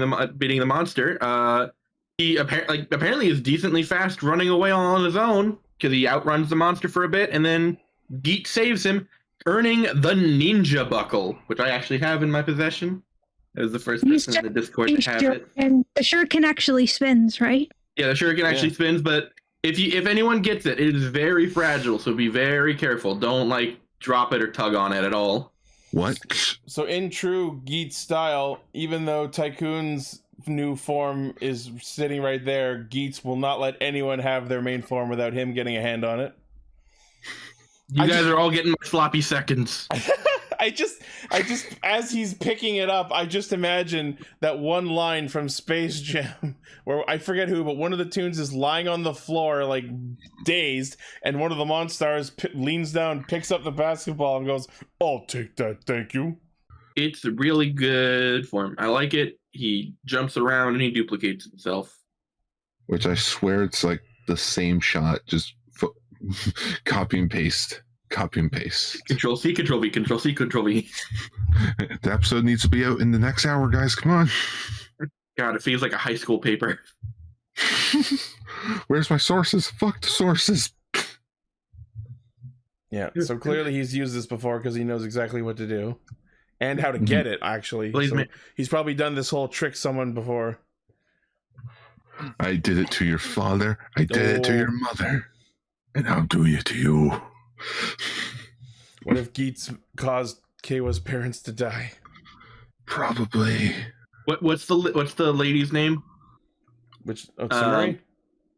the monster, he apparently is decently fast running away all on his own because he outruns the monster for a bit, and then Geats saves him, earning the ninja buckle, which I actually have in my possession. It was the first person in the Discord to have it. And the shuriken actually spins, right? Yeah, the shuriken actually spins, but if anyone gets it, it is very fragile, so be very careful. Don't drop it or tug on it at all. What? So in true Geats style, even though Tycoon's new form is sitting right there, Geats will not let anyone have their main form without him getting a hand on it. You guys are all getting sloppy seconds. I just, as he's picking it up, I just imagine that one line from Space Jam, where I forget who, but one of the tunes is lying on the floor, dazed, and one of the monsters leans down, picks up the basketball, and goes, "I'll take that, thank you." It's a really good form. I like it. He jumps around and he duplicates himself. Which I swear it's the same shot, just copy and paste. Copy and paste. Control C, Control V, Control C, Control V. The episode needs to be out in the next hour, guys. Come on. God, it feels like a high school paper. Where's my sources? Fuck the sources. Yeah, so clearly he's used this before because he knows exactly what to do. And how to get it, actually. So he's probably done this whole trick someone before. I did it to your father. I did it to your mother. And I'll do it to you. What if Geats caused Keiwa's parents to die? Probably. What's the lady's name? Which Sumari?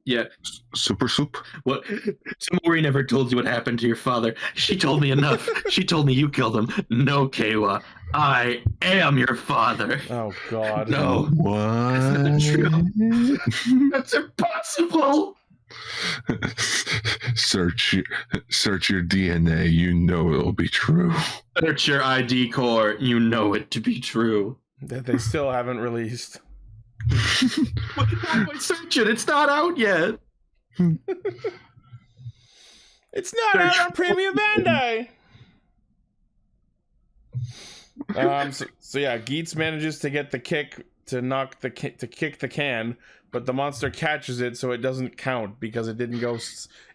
Yeah. Super Soup? What? Sumori never told you what happened to your father. She told me enough. She told me you killed him. No, Keiwa. I am your father. Oh, God. No. What? That's not true. That's impossible. Search your DNA. You know it'll be true. Search your ID core. You know it to be true. That they still haven't released. Search it. It's not out yet. It's not out on Premium Bandai. So yeah, Geats manages to get the kick to kick the can, but the monster catches it, so it doesn't count because it didn't go.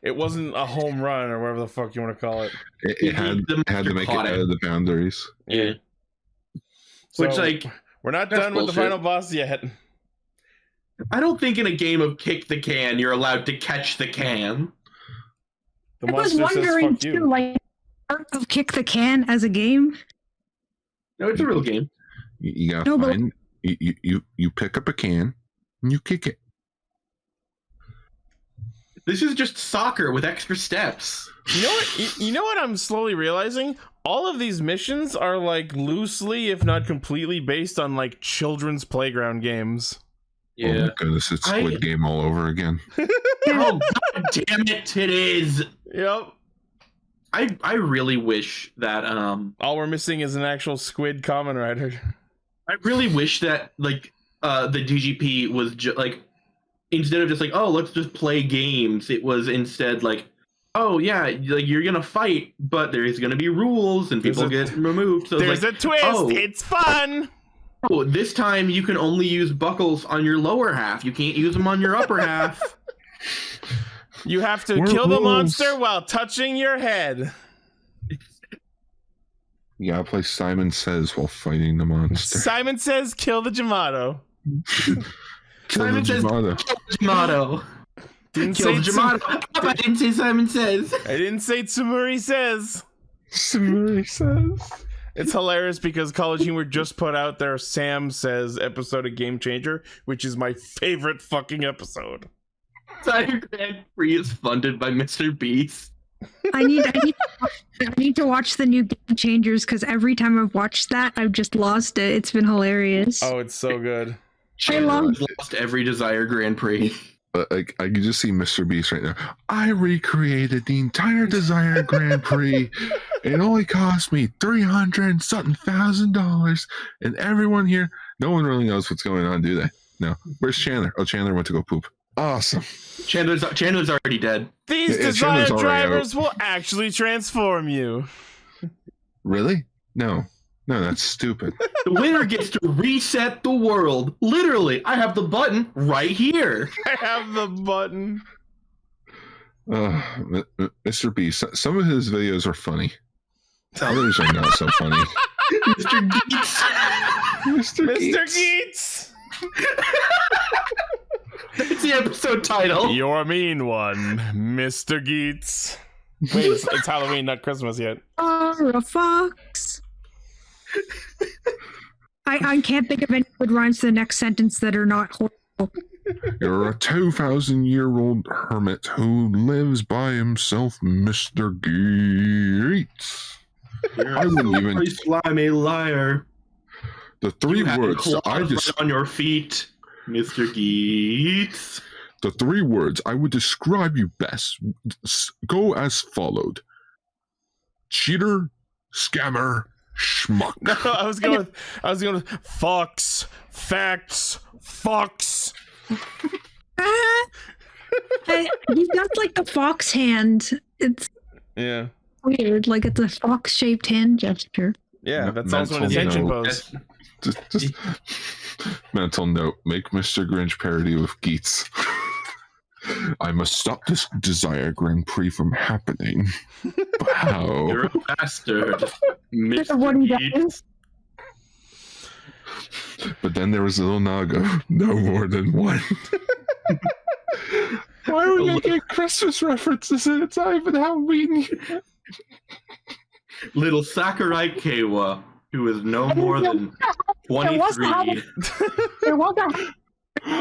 It wasn't a home run or whatever the fuck you want to call it. It had to make it out of the boundaries. Yeah. So, Which we're not done with the final boss yet. I don't think in a game of kick the can you're allowed to catch the can. I was wondering too, of kick the can as a game. No, it's a real game. You gotta find. You pick up a can and you kick it. This is just soccer with extra steps. You know what? You know what I'm slowly realizing? All of these missions are loosely, if not completely, based on children's playground games. Yeah. Oh my goodness, it's Squid Game all over again. Oh, God damn it, it is. Yep. I really wish that all we're missing is an actual Squid Kamen Rider. I really wish that the DGP was instead of just oh, let's just play games, it was instead oh yeah, you're gonna fight, but there's gonna be rules and people get removed. So there's a twist. Oh, it's fun. Oh, this time you can only use buckles on your lower half. You can't use them on your upper half. You have to kill the monster while touching your head. You gotta play Simon Says while fighting the monster. Simon Says, kill the Jamato. Simon Says, kill the Jamato. Didn't kill say the Jamato. I didn't say Simon Says. I didn't say Tsumuri Says. Tsumuri Says. It's hilarious because College Humor just put out their Sam Says episode of Game Changer, which is my favorite fucking episode. Entire Grand Prix is funded by Mr. Beast. I need to watch the new Game Changers because every time I've watched that, I've just lost it. It's been hilarious. Oh, it's so good. I lost every Desire Grand Prix. But like, I can just see Mr. Beast right now. I recreated the entire Desire Grand Prix. It only cost me $300,000, and everyone here, no one really knows what's going on, do they? No. Where's Chandler? Oh, Chandler went to go poop. Awesome. Chandler's already dead. These Desire drivers will actually transform you. Really? No, that's stupid. The winner gets to reset the world. Literally, I have the button right here. I have the button. Mr. Beast, some of his videos are funny. Others are not so funny. Mr. Geats. Mr. Geats. That's the episode title. You're a mean one, Mr. Geats. Wait, it's Halloween, not Christmas yet. A fox. I can't think of any good rhymes to the next sentence that are not horrible. You're a 2,000-year-old hermit who lives by himself, Mr. Geats. I wouldn't even slimy liar. The three words I just on your feet, Mr. Geats. The three words I would describe you best go as followed: cheater, scammer, schmuck. No, I was going with fox, facts, fox. He's got like the fox hand. It's weird, like it's a fox-shaped hand gesture. Yeah, that's also an attention pose. Just mental note: make Mr. Grinch parody with Geats. I must stop this Desire Grand Prix from happening. But how? You're a bastard, Mr. Geats. But then there was little Nago. No more than one. Why are we making Christmas references and it's not even Halloween? Little Sakurai Keiwa, who is no more than 23. There was a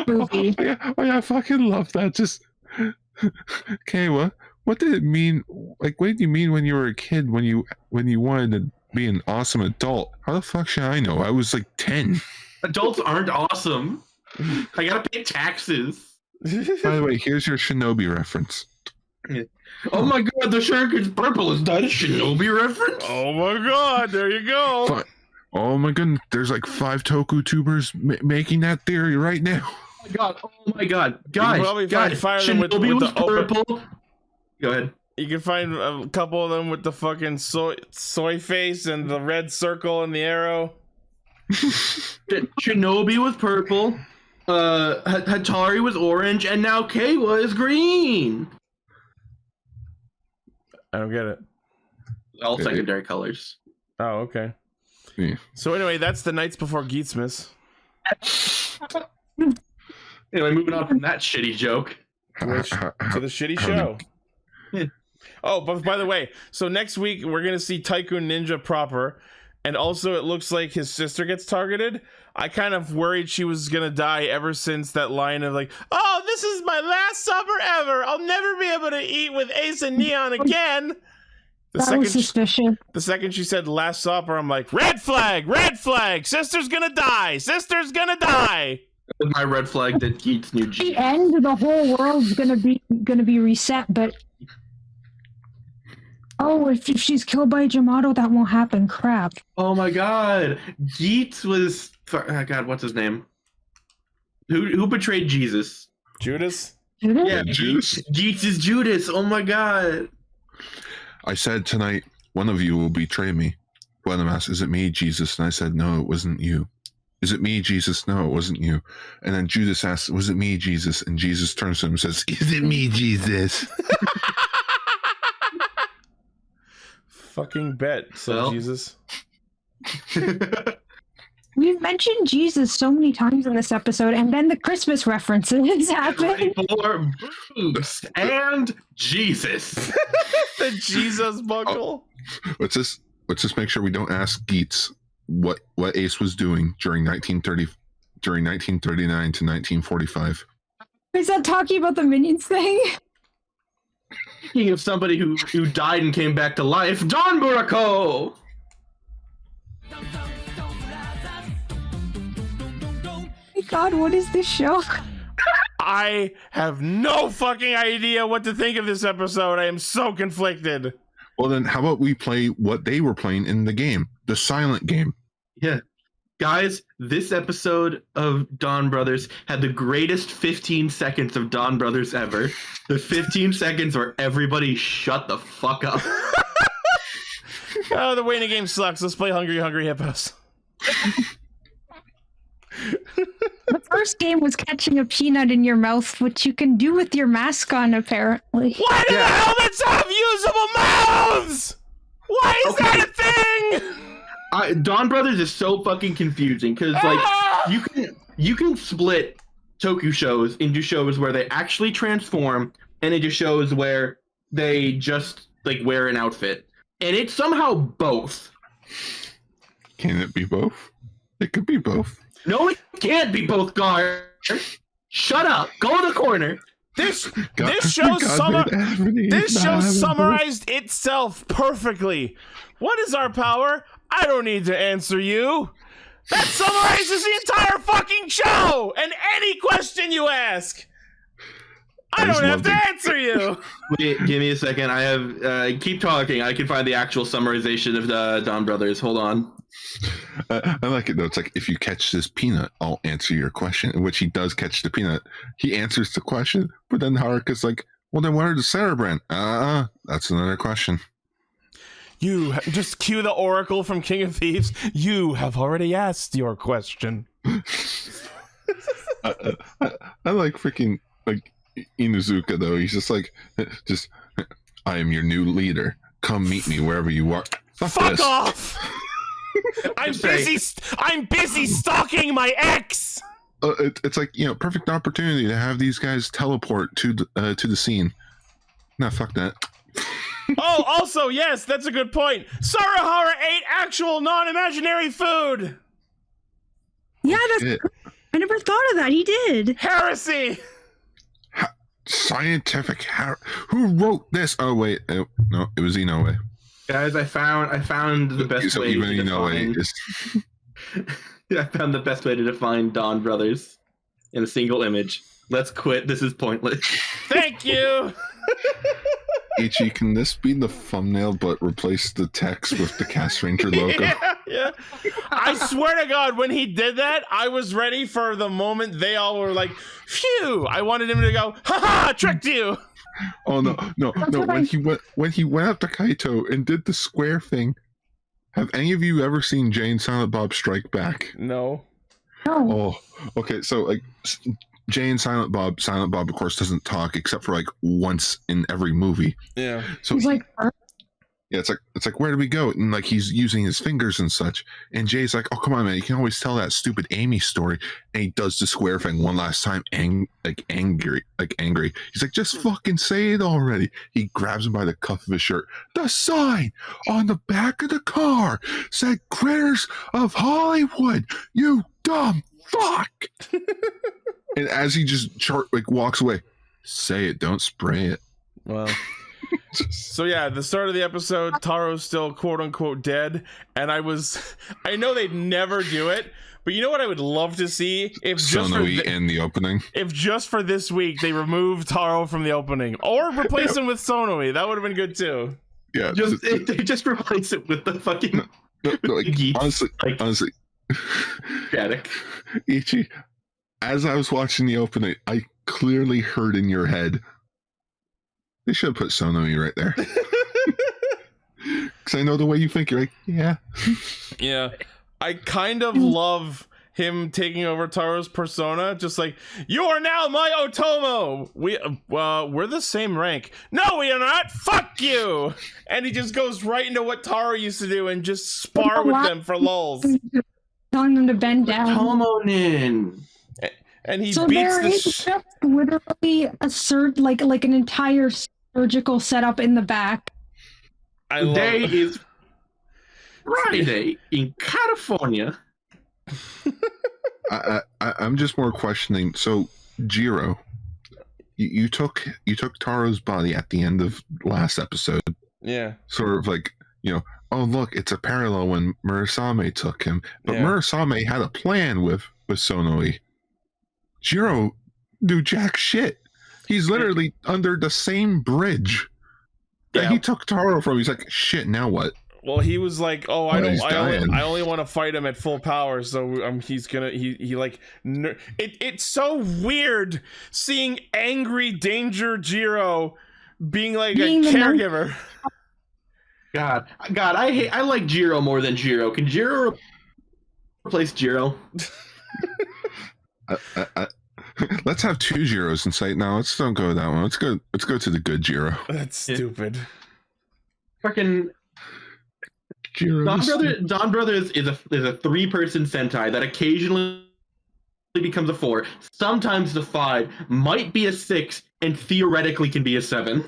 movie. Oh, yeah, I fucking love that. Just Keiwa, what did it mean? Like, what did you mean when you were a kid? When you wanted to be an awesome adult? How the fuck should I know? I was like 10. Adults aren't awesome. I gotta pay taxes. By the way, here's your Shinobi reference. Oh my god, the shark is purple. Is that a Shinobi reference? Oh my god, there you go. Oh my goodness, there's like 5 Toku tubers making that theory right now. Oh my god, guys, fire them with the purple. Go ahead. You can find a couple of them with the fucking soy face and the red circle and the arrow. Shinobi was purple, Hatari was orange, and now Keiwa is green. I don't get it. All secondary colors. Oh, okay. Yeah. So anyway, that's the Nights Before Geatsmas. Anyway, moving on from that shitty joke. To the shitty show. Oh, but by the way, so next week we're going to see Tycoon Ninja proper. And also it looks like his sister gets targeted. I kind of worried she was going to die ever since that line of like, oh, this is my last supper ever. I'll never be able to eat with Ace and Neon again. That was suspicious. The second she said last supper, I'm like, red flag, sister's going to die. Sister's going to die. My red flag that Geats knew. The end, the whole world's gonna be reset, but if she's killed by Jamato, that won't happen. Crap. Oh my god, Geats was God. What's his name? Who betrayed Jesus? Judas. Yeah, Judas. Geats is Judas. Oh my god. I said tonight, one of you will betray me. One of them asked, "Is it me, Jesus?" And I said, "No, it wasn't you." "Is it me, Jesus?" "No, it wasn't you." And then Judas asked, "Was it me, Jesus?" And Jesus turns to him and says, "Is it me, Jesus?" Fucking bet, Jesus. We've mentioned Jesus so many times in this episode, and then the Christmas references happen. For boobs and Jesus. The Jesus buckle. Let's just make sure we don't ask Geats what Ace was doing during 1939 to 1945. Is that talking about the Minions thing? Speaking of somebody who died and came back to life, Donbrothers! My God, what is this show? I have no fucking idea what to think of this episode. I am so conflicted. Well, then how about we play what they were playing in the game, the silent game? Yeah. Guys, this episode of Donbrothers had the greatest 15 seconds of Donbrothers ever. The 15 seconds where everybody shut the fuck up. Oh, the waiting game sucks. Let's play Hungry Hungry Hippos. The first game was catching a peanut in your mouth, which you can do with your mask on, apparently. Why do the helmets have usable mouths? Why is that a thing? Donbrothers is so fucking confusing because like you can split toku shows into shows where they actually transform and into shows where they just like wear an outfit, and it's somehow both. Can it be both? It could be both. No, it can't be both, Gar. Shut up. Go to the corner. This show summarized itself perfectly. What is our power? I don't need to answer you. That summarizes the entire fucking show and any question you ask. I don't have to answer you. Wait, give me a second. I have keep talking. I can find the actual summarization of the Donbrothers. Hold on. I like it though. It's like, if you catch this peanut, I'll answer your question. In which he does catch the peanut. He answers the question, but then Haruka's like, well, then what are the Cerebrand? That's another question. You just cue the Oracle from King of Thieves. You have already asked your question. I like freaking like Inuzuka though. He's just like, I am your new leader. Come meet me wherever you are. Fuck off! I'm busy stalking my ex. It's like, perfect opportunity to have these guys teleport to the scene. Nah, fuck that. Oh, also, yes, that's a good point. Sarahara ate actual non-imaginary food. Yeah, I never thought of that. He did. Heresy. Scientific Who wrote this? Oh wait, no, it was Inoue. Guys, I found the best way to define. I found the best way to define Donbrothers in a single image. Let's quit. This is pointless. Thank you. Ichi, can this be the thumbnail but replace the text with the Castranger logo? Yeah. I swear to God, when he did that, I was ready for the moment they all were like, phew. I wanted him to go, ha, tricked you. Oh no. When he went up to Kaito and did the square thing, have any of you ever seen Jay and Silent Bob Strike Back? No. Oh, okay. So like Jay and Silent Bob of course doesn't talk except for like once in every movie. Yeah. So he's like, yeah, it's like where do we go? And like he's using his fingers and such. And Jay's like, oh come on man, you can always tell that stupid Amy story. And he does the square thing one last time, angry. He's like, just fucking say it already. He grabs him by the cuff of his shirt. The sign on the back of the car said "Critters of Hollywood." You dumb fuck. And as he just walks away, say it, don't spray it. Well. So yeah, the start of the episode, Taro's still quote unquote dead, and I know they'd never do it, but you know what I would love to see if Sonoe in the opening. If just for this week they removed Taro from the opening or replace him with Sonoe, that would have been good too. Yeah, they just replace it with the fucking honestly, Dramatic. Ichi, as I was watching the opening, I clearly heard in your head, they should have put Sonoe right there. Because I know the way you think. You're like, yeah. Yeah. I kind of love him taking over Taro's persona. Just like, you are now my Otomo. We're the same rank. No, we are not. Fuck you. And he just goes right into what Taro used to do and just spar with them for lulz. Telling them to bend down. Tomonin. And he so beats there is literally like an entire surgical setup in the back. Today is Friday in California. I'm just more questioning. So, Jiro, you took Taro's body at the end of last episode. Yeah. Sort of like, oh look, it's a parallel when Murasame took him, but Murasame had a plan with Sonoe. Jiro do jack shit. He's literally under the same bridge that he took Taro from. He's like, shit, now what? Well, he was like, "Oh, I only want to fight him at full power." So he's gonna it's so weird seeing angry Danger Jiro being like a caregiver. God, I like Jiro more than Jiro. Can Jiro replace Jiro? Let's have 2 Jiros in sight now. Let's don't go that one. Let's go to the good Jiro. That's stupid. Fucking Donbrothers is a 3-person Sentai that occasionally becomes a 4, sometimes a 5, might be a 6, and theoretically can be a 7.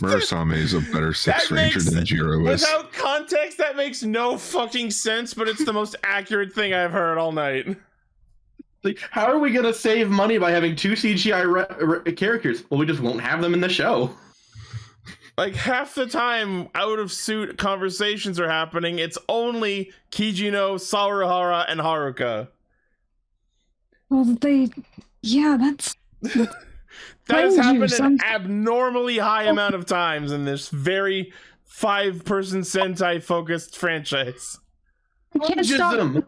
Murasame is a better 6 ranger than Jiro is. Without context, that makes no fucking sense, but it's the most accurate thing I've heard all night. Like, how are we gonna save money by having 2 CGI characters? Well, we just won't have them in the show. Like, half the time out of suit conversations are happening, it's only Kijino, Saruhara, and Haruka. Well, that's that has happened an abnormally high amount of times in this very 5-person Sentai focused franchise. I can't stop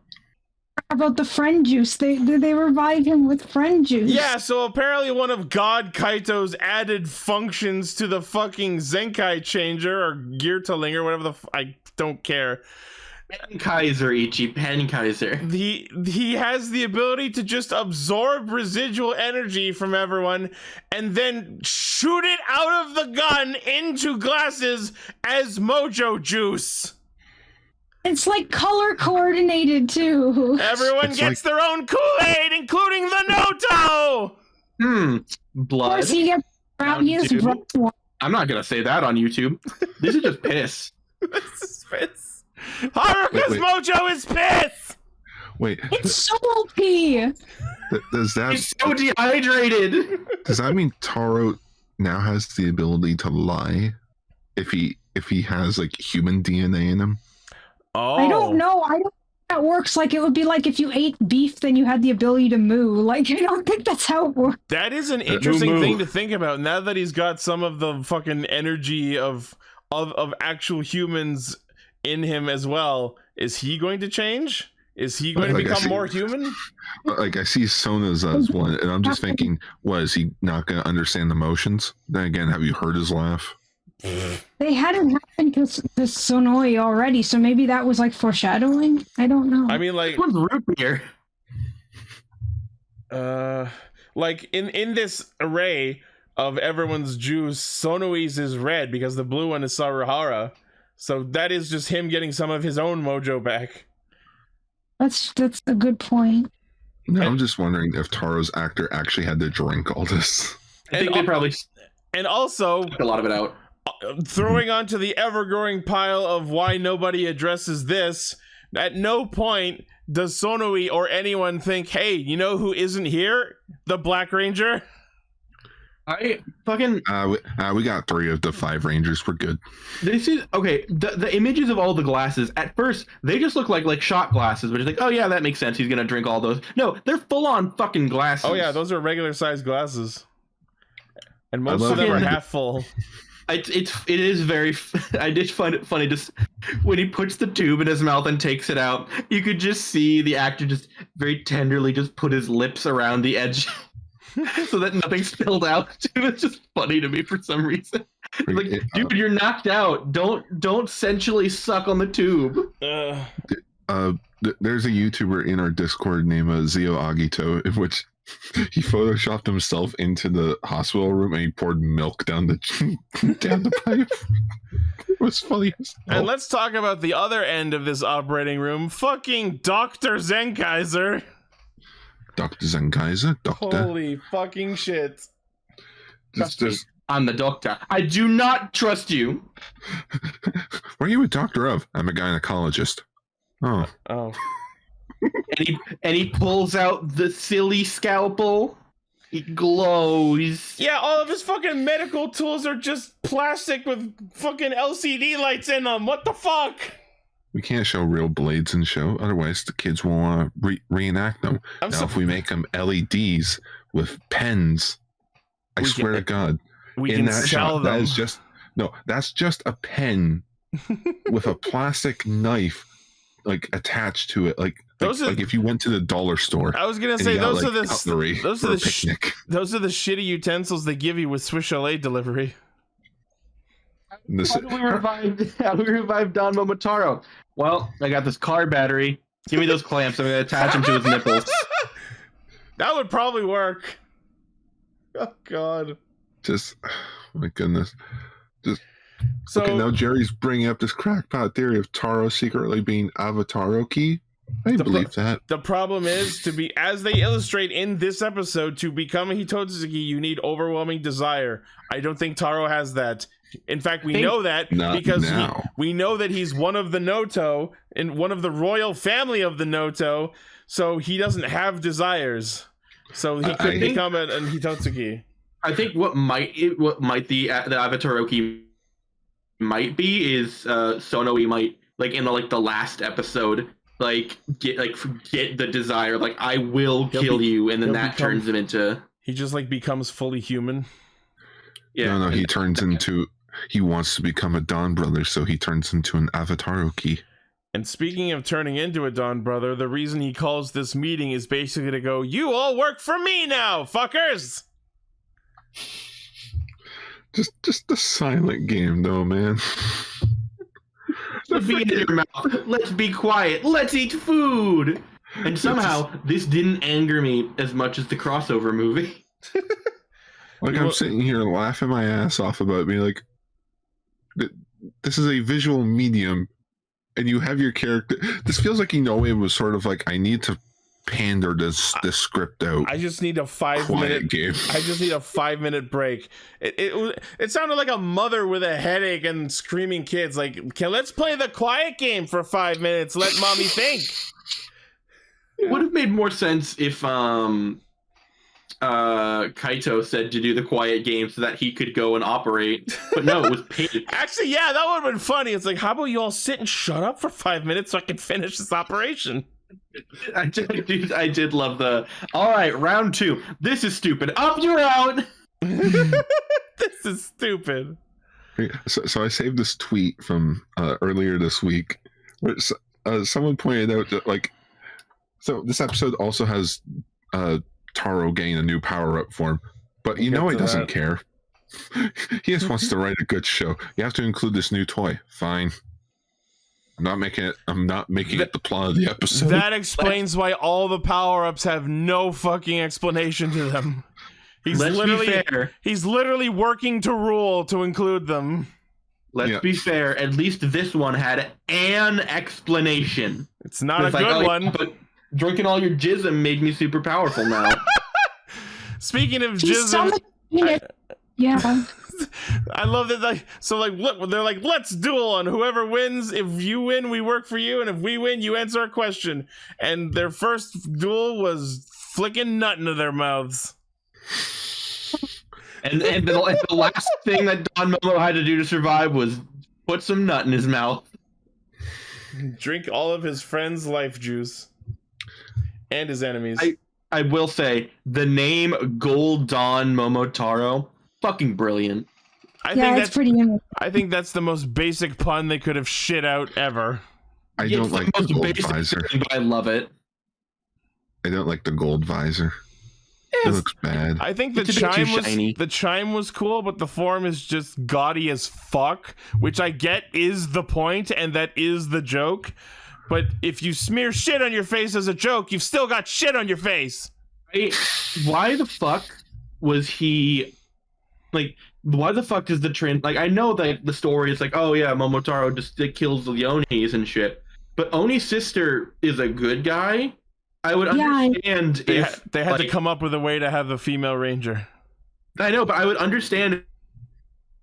about the friend juice. They revive him with friend juice. Yeah, so apparently one of God Kaito's added functions to the fucking Zenkai changer or Geartling or whatever I don't care. Penkaiser, Ichi, Penkaiser. He has the ability to just absorb residual energy from everyone and then shoot it out of the gun into glasses as mojo juice. It's like color coordinated too. Everyone gets their own Kool-Aid, including the Noto! Blood. Of course he gets I'm not gonna say that on YouTube. This is just piss. This is piss. Haruka's mojo is piss! Wait. It's so OP! Does that... He's so dehydrated! Does that mean Taro now has the ability to lie? If he has, like, human DNA in him? Oh. I don't know. I don't think that works. Like, it would be like if you ate beef, then you had the ability to moo. Like, I don't think that's how it works. That is an interesting thing to think about. Now that he's got some of the fucking energy of actual humans in him as well, is he going to change? Is he going to become more human? Like, I see Sona's as one, and I'm just thinking, is he not going to understand emotions? Then again, have you heard his laugh? They hadn't happened to Sonoi already, so maybe that was like foreshadowing. I don't know. I mean, like, what's root beer? Like in this array of everyone's juice, Sonoi's is red because the blue one is Saruhara. So that is just him getting some of his own mojo back. That's a good point. No, I'm just wondering if Taro's actor actually had to drink all this. I think they probably and also a lot of it out. Throwing onto the ever-growing pile of why nobody addresses this, at no point does Sonoi or anyone think, hey, you know who isn't here? The Black Ranger? I fucking... we got 3 of the 5 Rangers. We're good. This is... Okay, the images of all the glasses, at first, they just look like shot glasses, which is like, oh yeah, that makes sense. He's gonna drink all those. No, they're full-on fucking glasses. Oh yeah, those are regular-sized glasses. And most of them are half full. It is very. I did find it funny just when he puts the tube in his mouth and takes it out. You could just see the actor just very tenderly just put his lips around the edge so that nothing spilled out. It's just funny to me for some reason. Like, dude, you're knocked out. Don't sensually suck on the tube. There's a YouTuber in our Discord named Zio Agito, in which he photoshopped himself into the hospital room and he poured milk down the pipe. It was funny as hell. And let's talk about the other end of this operating room. Fucking Dr. Zenkaiser. Dr. Zenkaiser? Doctor? Holy fucking shit. Trust me, I'm the doctor. I do not trust you. What are you a doctor of? I'm a gynecologist. Oh. And he pulls out the silly scalpel. He glows. Yeah, all of his fucking medical tools are just plastic with fucking LCD lights in them. What the fuck? We can't show real blades in show, otherwise the kids will want to reenact them. If we make them LEDs with pens. I swear to God. We can sell them. That is just that's just a pen with a plastic knife like attached to it. Like if you went to the dollar store. I was gonna say those are the picnic. Those are the shitty utensils they give you with Swiss Chalet delivery. How do we revive Don Momotaro? Well, I got this car battery. Give me those clamps. I'm gonna attach them to his nipples. That would probably work. Oh God. Just, oh my goodness. Okay, now Jerry's bringing up this crackpot theory of Taro secretly being Avataro key. I believe that. The problem is, as they illustrate in this episode, to become a Hitotsuki, you need overwhelming desire. I don't think Taro has that. In fact, we know that because we know that he's one of the Noto and one of the royal family of the Noto, so he doesn't have desires. So he could become a Hitotsuki. I think what might the Avataro key might be is Sonoe might in the last episode get the desire, I will kill you, and then that turns him into he just becomes fully human. Yeah. No, he turns into he wants to become a Donbrother, so he turns into an Avataro key. And speaking of turning into a Donbrother, the reason he calls this meeting is basically to go, "You all work for me now, fuckers." Just the silent game, though, man. Let's be quiet. Let's eat food. And somehow this didn't anger me as much as the crossover movie. I'm sitting here laughing my ass off about being this is a visual medium, and you have your character. This feels like it was sort of I need to pander this script out. I just need a 5-minute game. I just need a 5-minute break. It sounded like a mother with a headache and screaming kids. Let's play the quiet game for 5 minutes. Let mommy think. It would have made more sense if Kaito said to do the quiet game so that he could go and operate, but no, it was paid. Actually, yeah, that would have been funny. It's how about you all sit and shut up for 5 minutes so I can finish this operation? I did love all right, round 2. This is stupid. Up, you're out. This is stupid. So I saved this tweet from earlier this week where someone pointed out that so this episode also has Taro gain a new power-up form, but he doesn't care. He just wants to write a good show. You have to include this new toy. Fine. I'm not making it the plot of the episode. That explains why all the power-ups have no fucking explanation to them. He's literally working to rule to include them. Let's be fair. At least this one had an explanation. It's not a good one. But drinking all your jism made me super powerful now. Speaking of jism, yeah. I love that. Look, they're let's duel, and whoever wins, if you win, we work for you, and if we win, you answer a question. And their first duel was flicking nut into their mouths. And the last thing that Don Momo had to do to survive was put some nut in his mouth. Drink all of his friends' life juice. And his enemies. I will say, the name Gold Don Momotaro, fucking brilliant. I think that's the most basic pun they could have shit out ever. I don't like the gold visor. But I love it. I don't like the gold visor. It looks bad. I think the chime was cool, but the form is just gaudy as fuck, which I get is the point, and that is the joke. But if you smear shit on your face as a joke, you've still got shit on your face. Why the fuck was he why the fuck is the trend? I know that the story is oh yeah, Momotaro just kills the Onis and shit, but Oni's sister is a good guy. I would understand if they had to come up with a way to have the female ranger. I know, but I would understand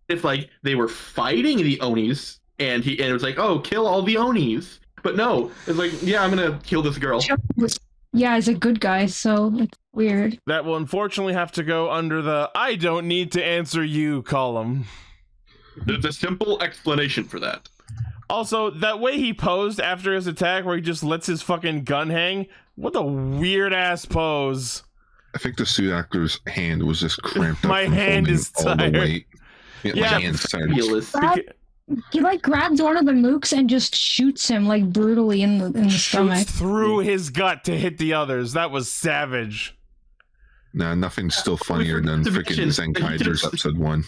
if they were fighting the Onis and it was oh, kill all the Onis. But no, it's yeah, I'm gonna kill this girl. Yeah, he's a good guy, so it's weird. That will unfortunately have to go under the I don't need to answer you column. There's a simple explanation for that. Also, that way he posed after his attack where he just lets his fucking gun hang, what a weird ass pose. I think the suit actor's hand was just cramped up. My hand is tired. My hand's tired. He like grabs one of the mooks and just shoots him like brutally in the stomach. Through his gut to hit the others. That was savage. Nah, nothing's still funnier than freaking Zenkaiger's episode 1.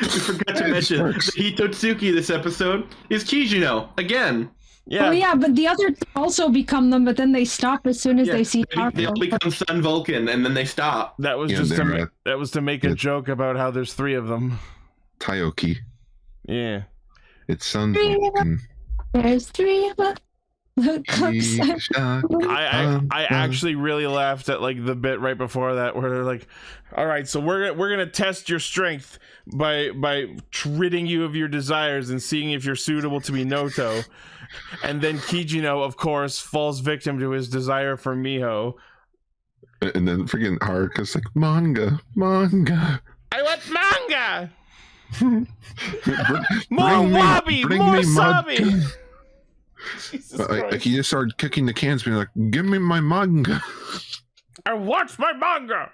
We forgot to mention the Hitotsuki this episode is Kijino again. Yeah. Oh yeah, but the others also become them, but then they stop as soon as they see Taro. They all become Sun Vulcan, and then they stop. That was just to make a joke about how there's 3 of them. Taioki. Yeah. It's Sun Vulcan. There's 3 of us. I actually really laughed at like the bit right before that where they're like, all right, so we're gonna test your strength by ridding you of your desires and seeing if you're suitable to be Noto. And then Kijino, of course, falls victim to his desire for Miho. And then freaking Haruka's like, manga. I want manga. More wabi, more sabi. Like he just started kicking the cans, being like, "Give me my manga." I want my manga.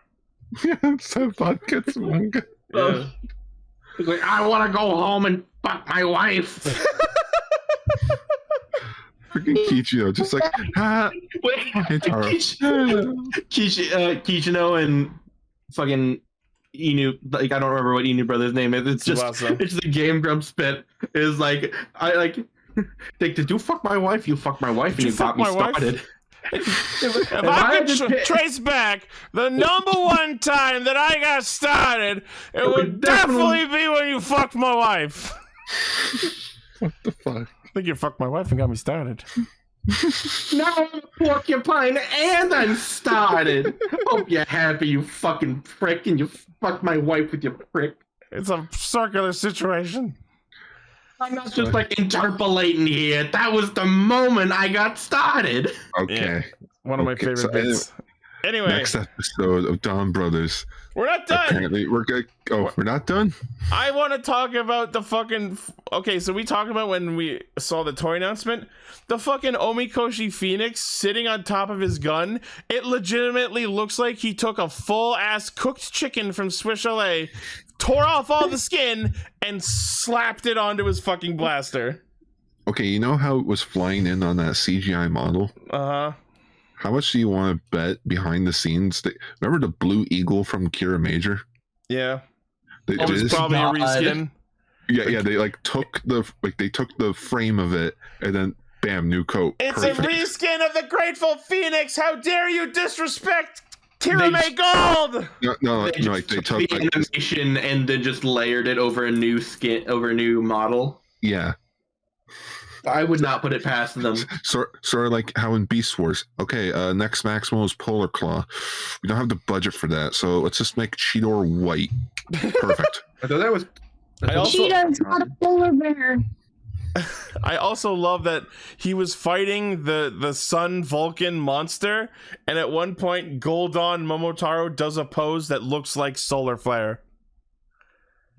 Yeah, so vodka manga. Yeah. He's like, I want to go home and fuck my wife. Freaking Kichino, just like, Kichino and fucking Inu, like I don't remember what Inu brother's name is. It's just it's the Game Grumps bit. Is like did you fuck my wife? You fuck my wife, and you got me started. If I could trace back the #1 time that I got started, it would definitely be when you fucked my wife. What the fuck? I think you fucked my wife and got me started. Now I'm a porcupine and I'm started. Hope you're happy, you fucking prick, and you fucked my wife with your prick. It's a circular situation. I'm not just like interpolating here. That was the moment I got started. Okay. Yeah, one of my favorite bits. Anyway. Next episode of Donbrothers. We're not done. Apparently, we're good. Oh, we're not done? I want to talk about the fucking... Okay, so we talked about when we saw the toy announcement. The fucking Omikoshi Phoenix sitting on top of his gun. It legitimately looks like he took a full-ass cooked chicken from Swiss Chalet, tore off all the skin, and slapped it onto his fucking blaster. Okay, you know how it was flying in on that CGI model? Uh-huh. How much do you want to bet behind the scenes? Remember the Blue Eagle from Kira Major? Yeah. It was probably a reskin. Yeah, they took the frame of it and then bam, new coat. It's perfect. A reskin of the Grateful Phoenix. How dare you disrespect Tirame Gold? No, they took the animation and then just layered it over a new new model. Yeah. I would not put it past them. Sort of like how in Beast Wars. Okay, next Maximo is Polar Claw. We don't have the budget for that, so let's just make Cheetor white. Perfect. I thought that was... Cheetah's not a polar bear. I also love that he was fighting the Sun Vulcan monster, and at one point, Goldon Momotaro does a pose that looks like solar flare.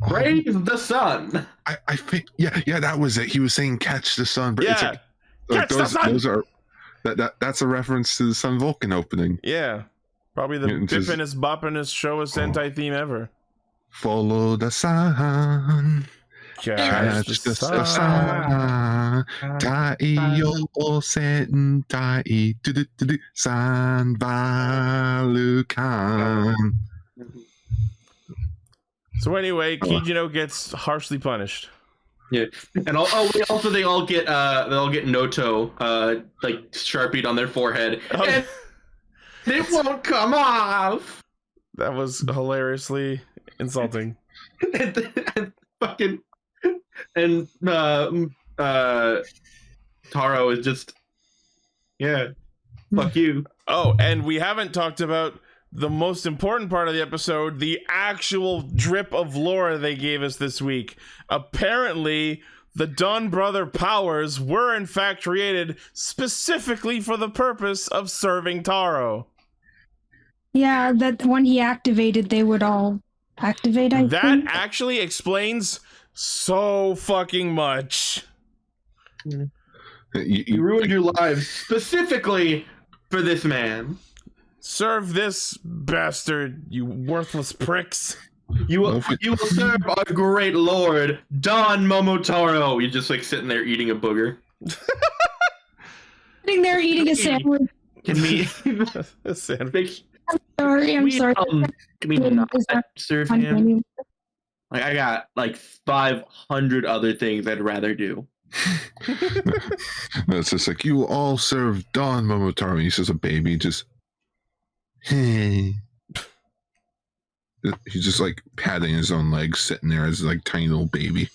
Praise the sun. I think yeah, that was it. He was saying catch the sun, but yeah, it's like those are that's a reference to the Sun Vulcan opening. Yeah, probably the bippinest boppinest show a Sentai theme ever. Follow the sun. Catch the sun. Taiyo sentai san valukan. So anyway, Kijino gets harshly punished. Yeah, and they all get Noto like sharpied on their forehead, and it won't come off. That was hilariously insulting. and Taro is just fuck you. Oh, and we haven't talked about the most important part of the episode, the actual drip of lore they gave us this week. Apparently, the Dawn Brother powers were in fact created specifically for the purpose of serving Taro. Yeah, that when he activated, they would all activate, I think. That actually explains so fucking much. You ruined your lives specifically for this man. Serve this bastard, you worthless pricks. You will serve our great lord, Don Momotaro. You're just like sitting there eating a booger. Sitting there eating a sandwich. Can we a sandwich? I'm sorry. Can we not serve him? Like, I got like 500 other things I'd rather do. No, it's just like, you all serve Don Momotaro. He's just a baby, just hey. He's just like patting his own legs, sitting there as like tiny little baby.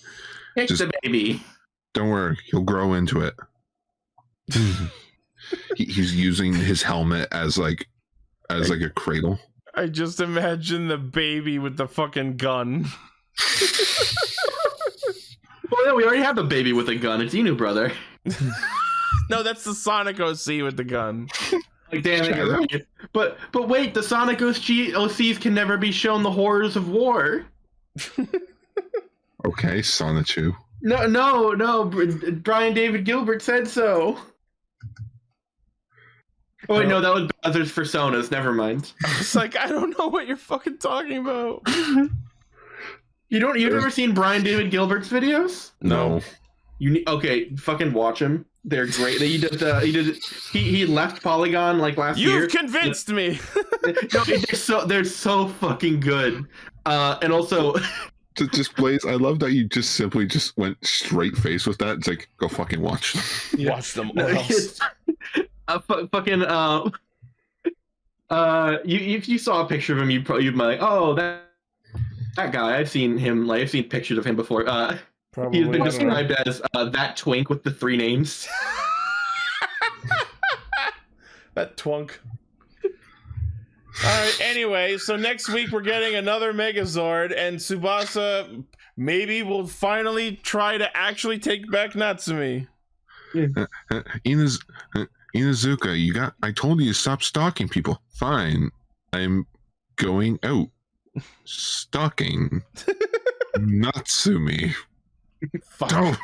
It's just, the baby. Don't worry, he'll grow into it. He's using his helmet as like a cradle. I just imagine the baby with the fucking gun. Well, yeah, we already have the baby with a gun. It's Inu, brother. No, that's the Sonic OC with the gun. Like, damn it. But wait, the Sonic OCs can never be shown the horrors of war. Okay, Sonichu. No. Brian David Gilbert said so. Oh wait, no, that was Bowser's Personas. Never mind. It's like, I don't know what you're fucking talking about. You've never seen Brian David Gilbert's videos? No. Okay, fucking watch him. They're great. He left Polygon like last year. You've convinced me. No, they're so fucking good. And also, just Blaze, I love that you just simply just went straight face with that. It's like, go fucking watch them. Watch them or else. If you saw a picture of him, you'd be like, oh, that guy. I've seen him. Like, I've seen pictures of him before. He's been described as that twink with the 3 names. That twunk. Alright, anyway, so next week we're getting another Megazord, and Tsubasa maybe will finally try to actually take back Natsumi. Inuzuka, I told you to stop stalking people. Fine. I'm going out. Stalking Natsumi. Fuck. Don't.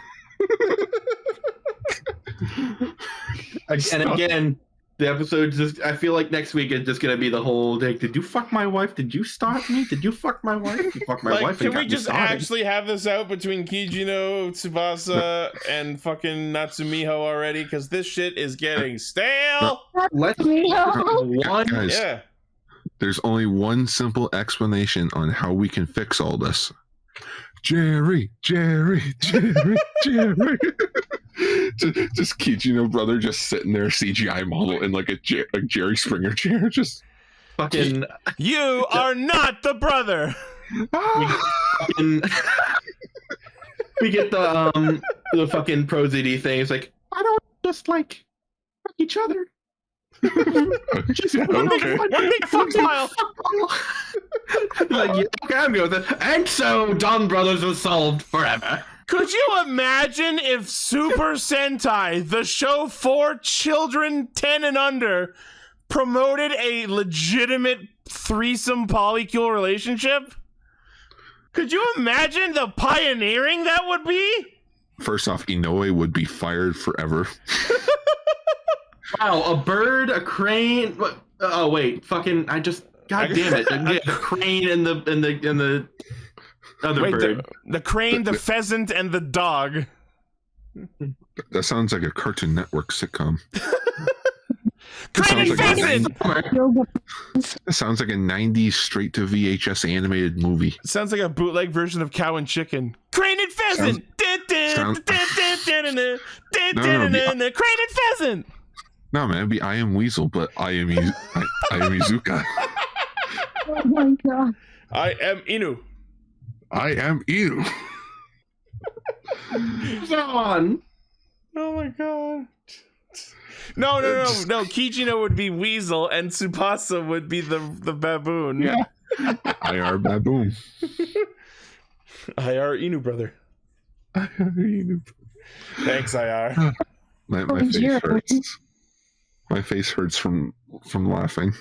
And again, the episode I feel like next week is just gonna be the whole thing. Did you fuck my wife? Did you stalk me? Did you fuck my wife? You fuck my wife. Can we just actually have this out between Kijino, Tsubasa, and fucking Natsumiho already? Because this shit is getting stale. Let's guys, yeah. There's only one simple explanation on how we can fix all this. Jerry. Just Kijino brother just sitting there, CGI model in like a Jerry Springer chair, just fucking. You are not the brother. We get the fucking ProZD thing. It's like, I don't just like fuck each other. One big fuck smile. Like, yeah, okay, I'm good with it. And so Donbrothers was solved forever. Could you imagine if Super Sentai, the show for children 10 and under, promoted a legitimate threesome polycule relationship? Could you imagine the pioneering that would be? First off, Inoue would be fired forever. Wow, a bird, a crane. Oh wait, fucking! God damn it! The crane and the other bird. The crane, the pheasant, and the dog. That sounds like a Cartoon Network sitcom. Crane and pheasant. That sounds like a '90s straight to VHS animated movie. It sounds like a bootleg version of Cow and Chicken. Crane and pheasant. Crane and pheasant. No, man, it'd be I Am Weasel, but I am Izuka. Oh my god. I am Inu. I am Inu. John. Oh my god. No. Kijino would be Weasel, and Tsubasa would be the baboon. Yeah. IR baboon. IR Inu brother. IR Inu. Thanks, IR. My face hurts. My face hurts from laughing.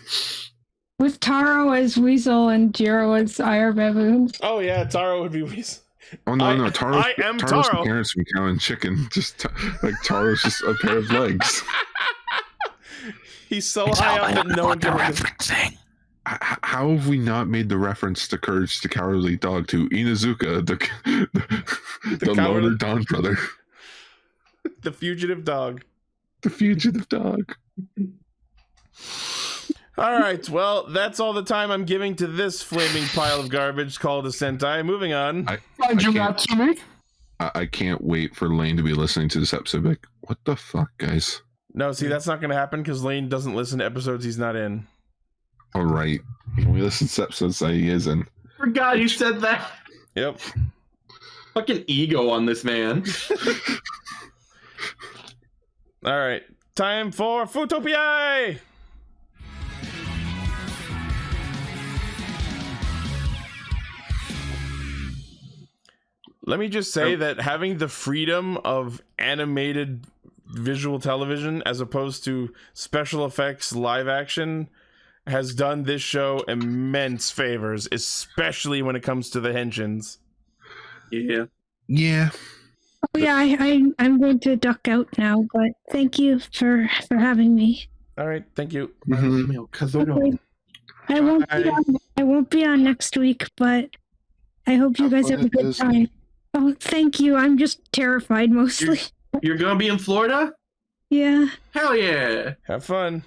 With Taro as Weasel and Jiro as IR Baboon. Oh yeah, Taro would be Weasel. Oh no, Taro's Taro. parents from Cow and Chicken. Just like Taro's just a pair of legs. He's so high up that no one can referencing. How have we not made the reference to Courage the Cowardly Dog to Inuzuka, the loner Don brother? The fugitive dog. The fugitive dog. All right, well, that's all the time I'm giving to this flaming pile of garbage called a Sentai. Moving on. I can't wait for Lane to be listening to this episode. Like, what the fuck, guys? No, see, that's not going to happen because Lane doesn't listen to episodes he's not in. All right. We listen to episodes that he is in. Forgot you said that. Yep. Fucking ego on this man. All right. Time for Fuuto PI! Let me just say that having the freedom of animated visual television as opposed to special effects live action has done this show immense favors, especially when it comes to the henshins. Yeah. Yeah. Oh yeah, I'm going to duck out now, but thank you for having me. All right, thank you. Okay. I won't be on next week, but I hope you guys have a good time. Oh, thank you. I'm just terrified mostly. You're gonna be in Florida? Yeah. Hell yeah. Have fun.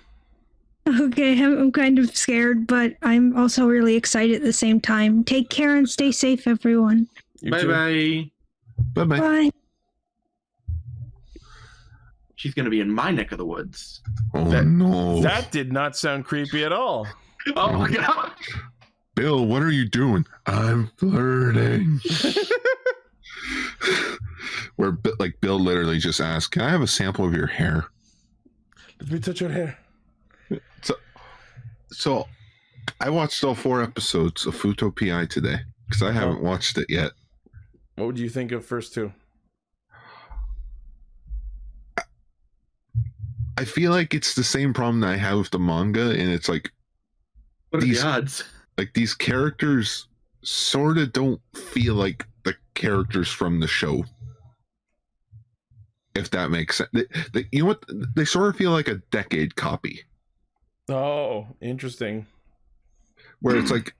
Okay, I'm kind of scared, but I'm also really excited at the same time. Take care and stay safe, everyone. Bye-bye. Bye-bye. Bye. She's gonna be in my neck of the woods. Oh, no. That did not sound creepy at all. Oh my god. Bill, what are you doing? I'm flirting. Where Bill literally just asked, "Can I have a sample of your hair?" Let me touch your hair. So I watched all 4 episodes of Fuuto PI today because I haven't watched it yet. What would you think of first 2? I feel like it's the same problem that I have with the manga, and it's like, what are the odds? Like, these characters sort of don't feel like the characters from the show, if that makes sense. You know what? They sort of feel like a Decade copy. Oh, interesting. Where it's like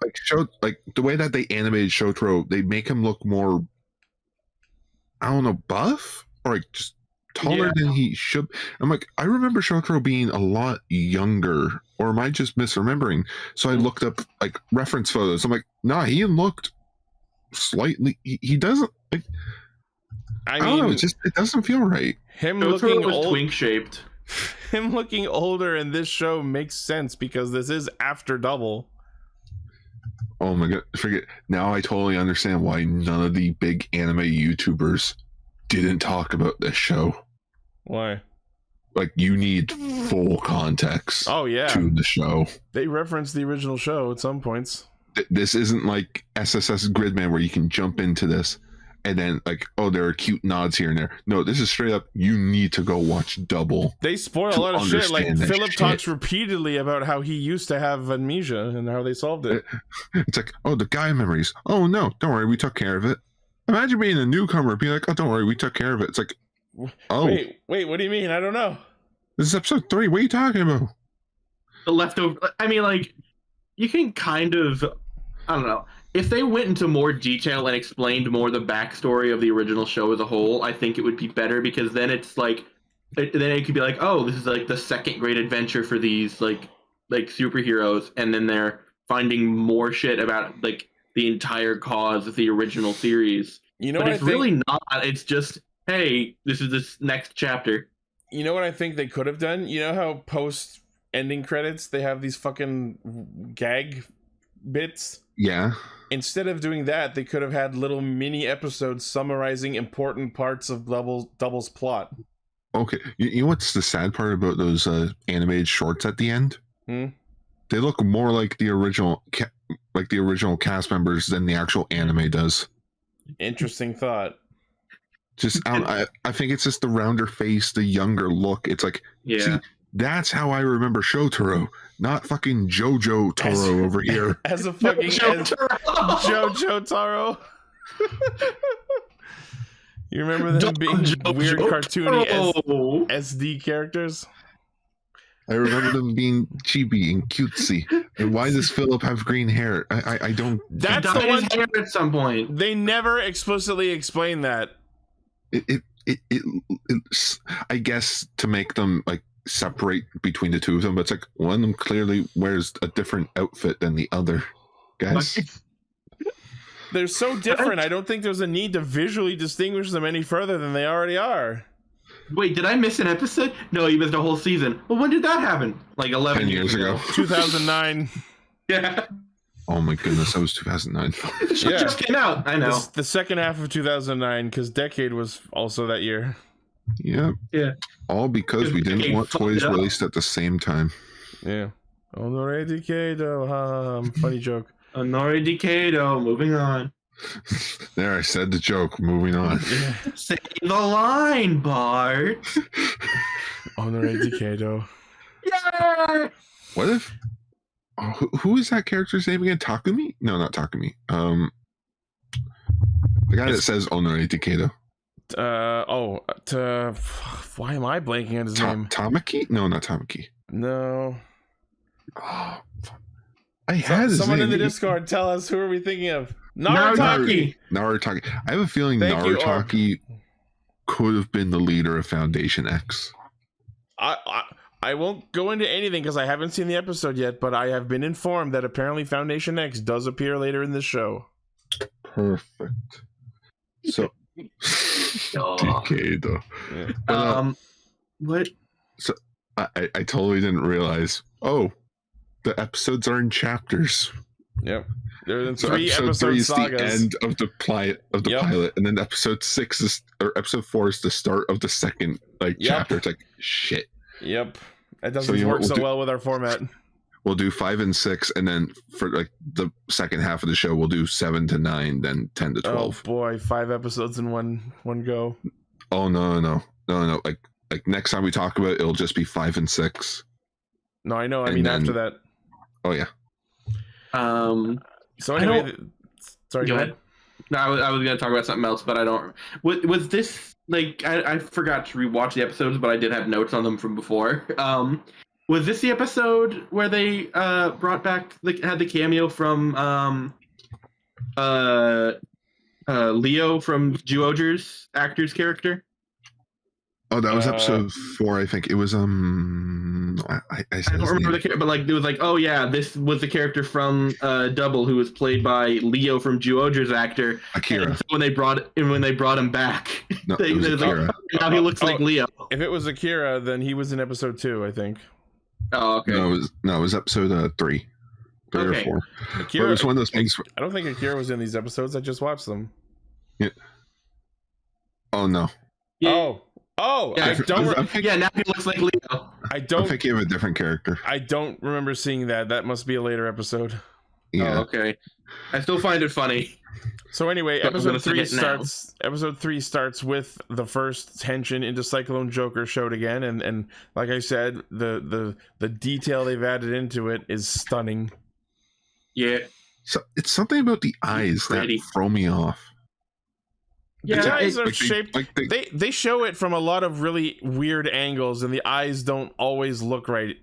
the way that they animated Shotaro, they make him look more, I don't know, buff or like just taller than he should. I'm like, I remember Shotaro being a lot younger, or am I just misremembering? So I looked up like reference photos. I'm like, nah, he looked slightly. He doesn't like. I mean, don't know, it doesn't feel right. Him Shotaro looking was old, twink shaped. Him looking older in this show makes sense because this is after Double. Oh my god, forget. Now I totally understand why none of the big anime YouTubers didn't talk about this show. Why? Like, you need full context. Oh yeah, to the show. They reference the original show at some points. This isn't like SSS Gridman where you can jump into this and then like, oh, there are cute nods here and there. No, this is straight up, you need to go watch Double. They spoil a lot of shit. Like, Philip talks repeatedly about how he used to have amnesia and how they solved it. It's like, oh, the guy memories. Oh no, don't worry, we took care of it. Imagine being a newcomer, be like, oh, don't worry, we took care of it. It's like, oh, wait, what do you mean? I don't know. This is episode 3. What are you talking about? The leftover. I mean, like, you can kind of, I don't know. If they went into more detail and explained more the backstory of the original show as a whole, I think it would be better, because then it's like, then it could be like, oh, this is like the second great adventure for these like superheroes, and then they're finding more shit about like the entire cause of the original series. You know, but what it's really not. It's just, hey, this is this next chapter. You know what I think they could have done? You know how post ending credits they have these fucking gag bits? Yeah. Instead of doing that, they could have had little mini episodes summarizing important parts of Double's plot. Okay, you know what's the sad part about those animated shorts at the end? They look more like the original cast members than the actual anime does. Interesting thought. Just I think it's just the rounder face, the younger look. It's like, see, that's how I remember Shotaro, not fucking Jojo Taro over here. As a fucking Jojo Taro. You remember them being weird, cartoony SD characters? I remember them being chibi and cutesy. And why does Philip have green hair? I don't. That's the one hair at some point. They never explicitly explain that. I guess to make them like separate between the two of them, but it's like one of them clearly wears a different outfit than the other. Guys, they're so different. I don't think there's a need to visually distinguish them any further than they already are. Wait, did I miss an episode? No, you missed a whole season. Well, when did that happen? Like 11 years ago. 2009. Yeah. Oh my goodness, that was 2009. It just came out. I know. The second half of 2009, because Decade was also that year. Yeah. Yeah. All because we didn't want toys released at the same time. Yeah. Honore Decado. Funny joke. Honore Decado. Moving on. There, I said the joke. Moving on. Yeah. Say the line, Bart. Honore Decado. Yeah. What if? Oh, who is that character's name again? Takumi? No, not Takumi. The guy that says Honore Decado. Why am I blanking on his name? Tamaki? No, not Tamaki. No. Oh, I had his someone name. in the Discord tell us, who are we thinking of? Naritaki. Naritaki. I have a feeling Naritaki could have been the leader of Foundation X. I won't go into anything because I haven't seen the episode yet, but I have been informed that apparently Foundation X does appear later in this show. Perfect. So, Decado. Yeah. What? So I totally didn't realize. Oh, the episodes are in chapters. Yep. They're in So three episode episode 3 is sagas. the end of the pilot, and then episode 4 is the start of the second chapter. It's like shit. Yep. That doesn't work so well with our format. We'll do 5 and 6, and then for the second half of the show, we'll do 7 to 9, then 10 to 12. Oh boy, 5 episodes in one go. Oh no! Like next time we talk about it, it'll just be 5 and 6. No, I know. I mean, after that. Oh yeah. So anyway, sorry. Go ahead. No, I was going to talk about something else, but I don't. Was this I forgot to rewatch the episodes, but I did have notes on them from before. Was this the episode where they brought back had the cameo from Leo from Zyuohger's actor's character? Oh, that was episode 4, I think. It was I don't remember the character, but it was oh yeah, this was the character from Double, who was played by Leo from Zyuohger's actor, Akira. And so when they brought him back, no, it was Akira. Now he looks like Leo. If it was Akira, then he was in episode 2, I think. Oh, okay. No, it was episode 3 or 4. Akira, it was one of those things. I don't think Akira was in these episodes. I just watched them. Yeah. Oh no. Yeah. Oh, yeah, now he looks like Leo. I'm thinking of a different character. I don't remember seeing that. That must be a later episode. Yeah. Oh, okay. I still find it funny. So anyway, episode 3 starts. Episode 3 starts with the first tension into Cyclone Joker showed again, and like I said, the detail they've added into it is stunning. Yeah. So it's something about the eyes that throw me off. Yeah, the eyes are shaped. They show it from a lot of really weird angles, and the eyes don't always look right.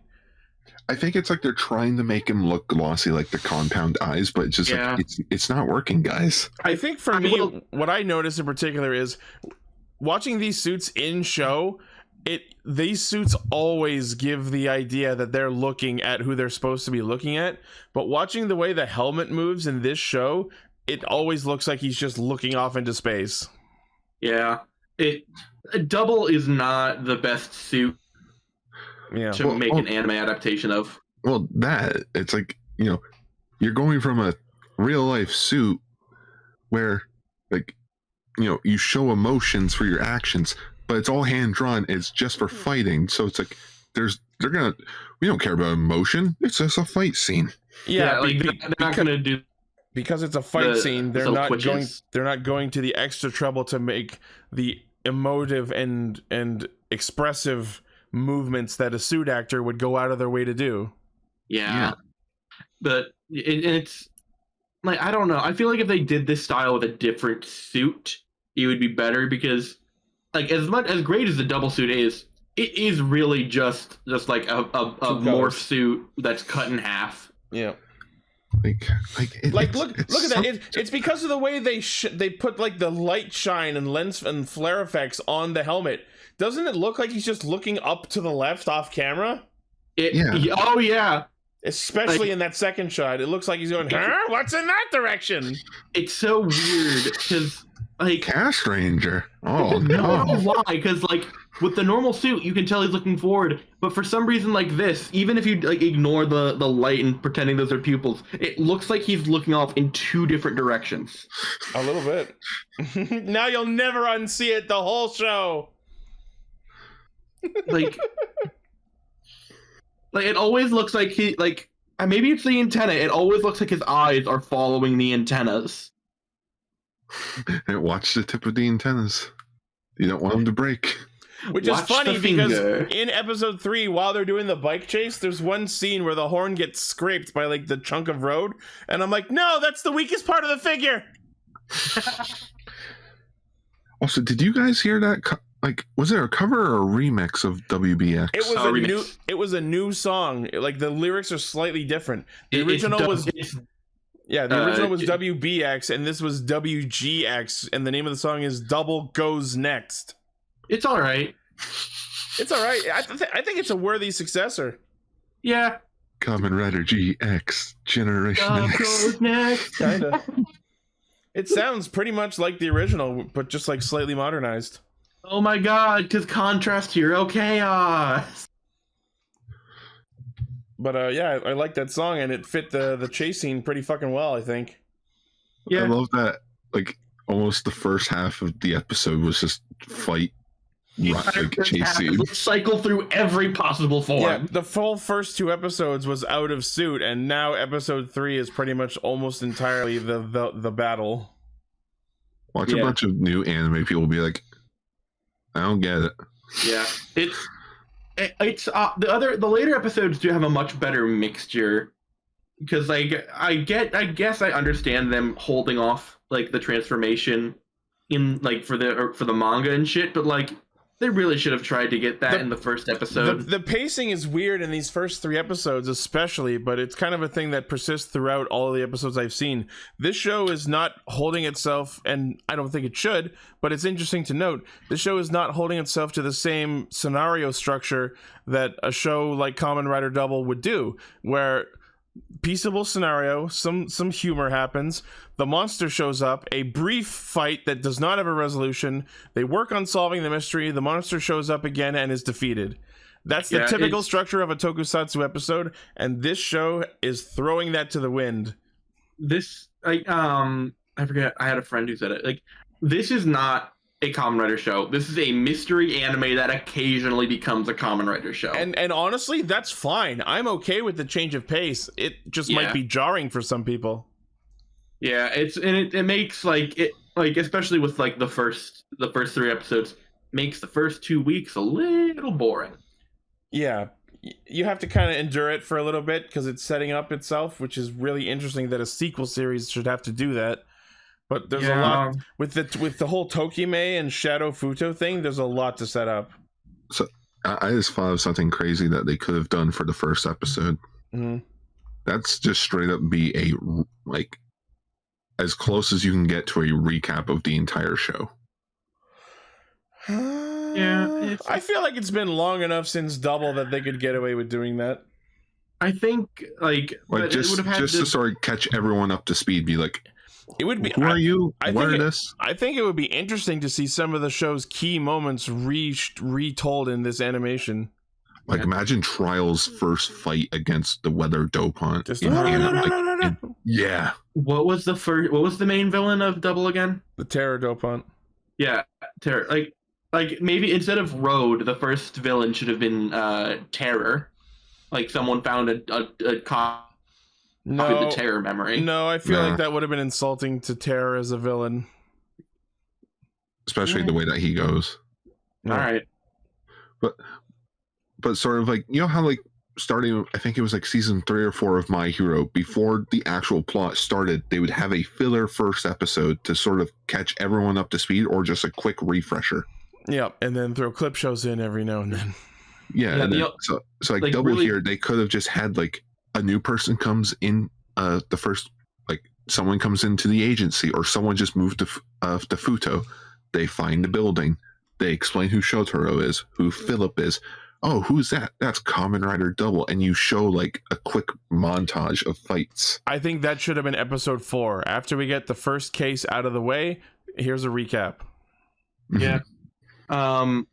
I think it's they're trying to make him look glossy, like the compound eyes, but it's just it's not working, guys. I think for me, what I notice in particular is watching these suits in show. These suits always give the idea that they're looking at who they're supposed to be looking at, but watching the way the helmet moves in this show, it always looks like he's just looking off into space. Yeah. Double is not the best suit to make an anime adaptation of. Well, it's you're going from a real life suit where you show emotions for your actions, but it's all hand drawn. It's just for fighting. So it's we don't care about emotion. It's just a fight scene. Yeah, they're not gonna do. Because it's a fight scene, they're not going to the extra trouble to make the emotive and expressive movements that a suit actor would go out of their way to do. Yeah. But it's I don't know. I feel like if they did this style with a different suit, it would be better because as great as the double suit is, it is really just like a morph suit that's cut in half. Yeah. Look at that. It's because of the way they put like the light shine and lens and flare effects on the helmet. Doesn't it look like he's just looking up to the left off camera? Oh yeah. Especially in that second shot, it looks like he's going, huh? What's in that direction? It's so weird because like Castranger. Oh no. I don't know why, because like with the normal suit you can tell he's looking forward, but for some reason like this, even if you like ignore the light and pretending those are pupils, it looks like he's looking off in two different directions. A little bit. Now you'll never unsee it the whole show. Like it always looks like he like maybe it's the antenna. It always looks like his eyes are following the antennas. And watch the tip of the antennas. You don't want them to break. Which is funny because in episode 3, while they're doing the bike chase, there's one scene where the horn gets scraped by like the chunk of road, and I'm like, no, that's the weakest part of the figure. Also, did you guys hear that? Like, was there a cover or a remix of WBX? It was a new song. Like the lyrics are slightly different. The original was WBX, and this was WGX, and the name of the song is Double Goes Next. It's all right. It's all right. I think it's a worthy successor. Yeah. Kamen Rider GX Generation X. Goes next. Kinda. It sounds pretty much like the original, but just like slightly modernized. Oh my god, because contrast hero chaos. But yeah, I like that song, and it fit the chase scene pretty fucking well, I think. Yeah. I love that. Like almost the first half of the episode was just fight. Chase scene. Cycle through every possible form. Yeah, the full first 2 episodes was out of suit, and now episode 3 is pretty much almost entirely the battle. Watch a bunch of new anime people be like, I don't get it. Yeah, it's the later episodes do have a much better mixture because like I guess I understand them holding off like the transformation in like for the manga and shit, but like they really should have tried to get that in the first episode. The pacing is weird in these first 3 episodes especially, but it's kind of a thing that persists throughout all of the episodes I've seen. This show is not holding itself, and I don't think it should, but it's interesting to note, this show is not holding itself to the same scenario structure that a show like Kamen Rider Double would do, where peaceable scenario, some humor happens, the monster shows up, a brief fight that does not have a resolution, they work on solving the mystery, the monster shows up again and is defeated. That's the typical structure of a tokusatsu episode, and this show is throwing that to the wind. This I forget, I had a friend who said it, like, this is not a Kamen Rider show. This is a mystery anime that occasionally becomes a Kamen Rider show. And honestly, that's fine. I'm okay with the change of pace. It just might be jarring for some people. Yeah, it makes it especially with like the first 3 episodes, makes the first 2 weeks a little boring. Yeah. You have to kind of endure it for a little bit because it's setting up itself, which is really interesting that a sequel series should have to do that. But there's a lot with the whole Tokime and Shadow Fuuto thing. There's a lot to set up. So I just thought of something crazy that they could have done for the first episode. Mm-hmm. That's just straight up be a like as close as you can get to a recap of the entire show. Yeah, I feel like it's been long enough since Double that they could get away with doing that. I think just to sort of catch everyone up to speed, be like, it would be. Who are you? I think it would be interesting to see some of the show's key moments retold in this animation. Like, imagine Trial's first fight against the Weather Dopant. Yeah. What was the main villain of Double again? The Terror Dopant. Yeah, Terror. Like maybe instead of Road, the first villain should have been Terror. Like someone found a copy of the Terror memory. No, I feel like that would have been insulting to Terror as a villain. Especially the way that he goes. All right. But sort of like, you know how like starting, I think it was like season 3 or 4 of My Hero, before the actual plot started, they would have a filler first episode to sort of catch everyone up to speed or just a quick refresher. Yeah, and then throw clip shows in every now and then. Yeah, and then, so like double really, here, they could have just had like a new person comes in, the first, like someone comes into the agency, or someone just moved to Fuuto. They find the building. They explain who Shotaro is, who Philip is. Oh, who's that? That's Kamen Rider Double, and you show like a quick montage of fights. I think that should have been episode 4. After we get the first case out of the way, here's a recap. Yeah. They're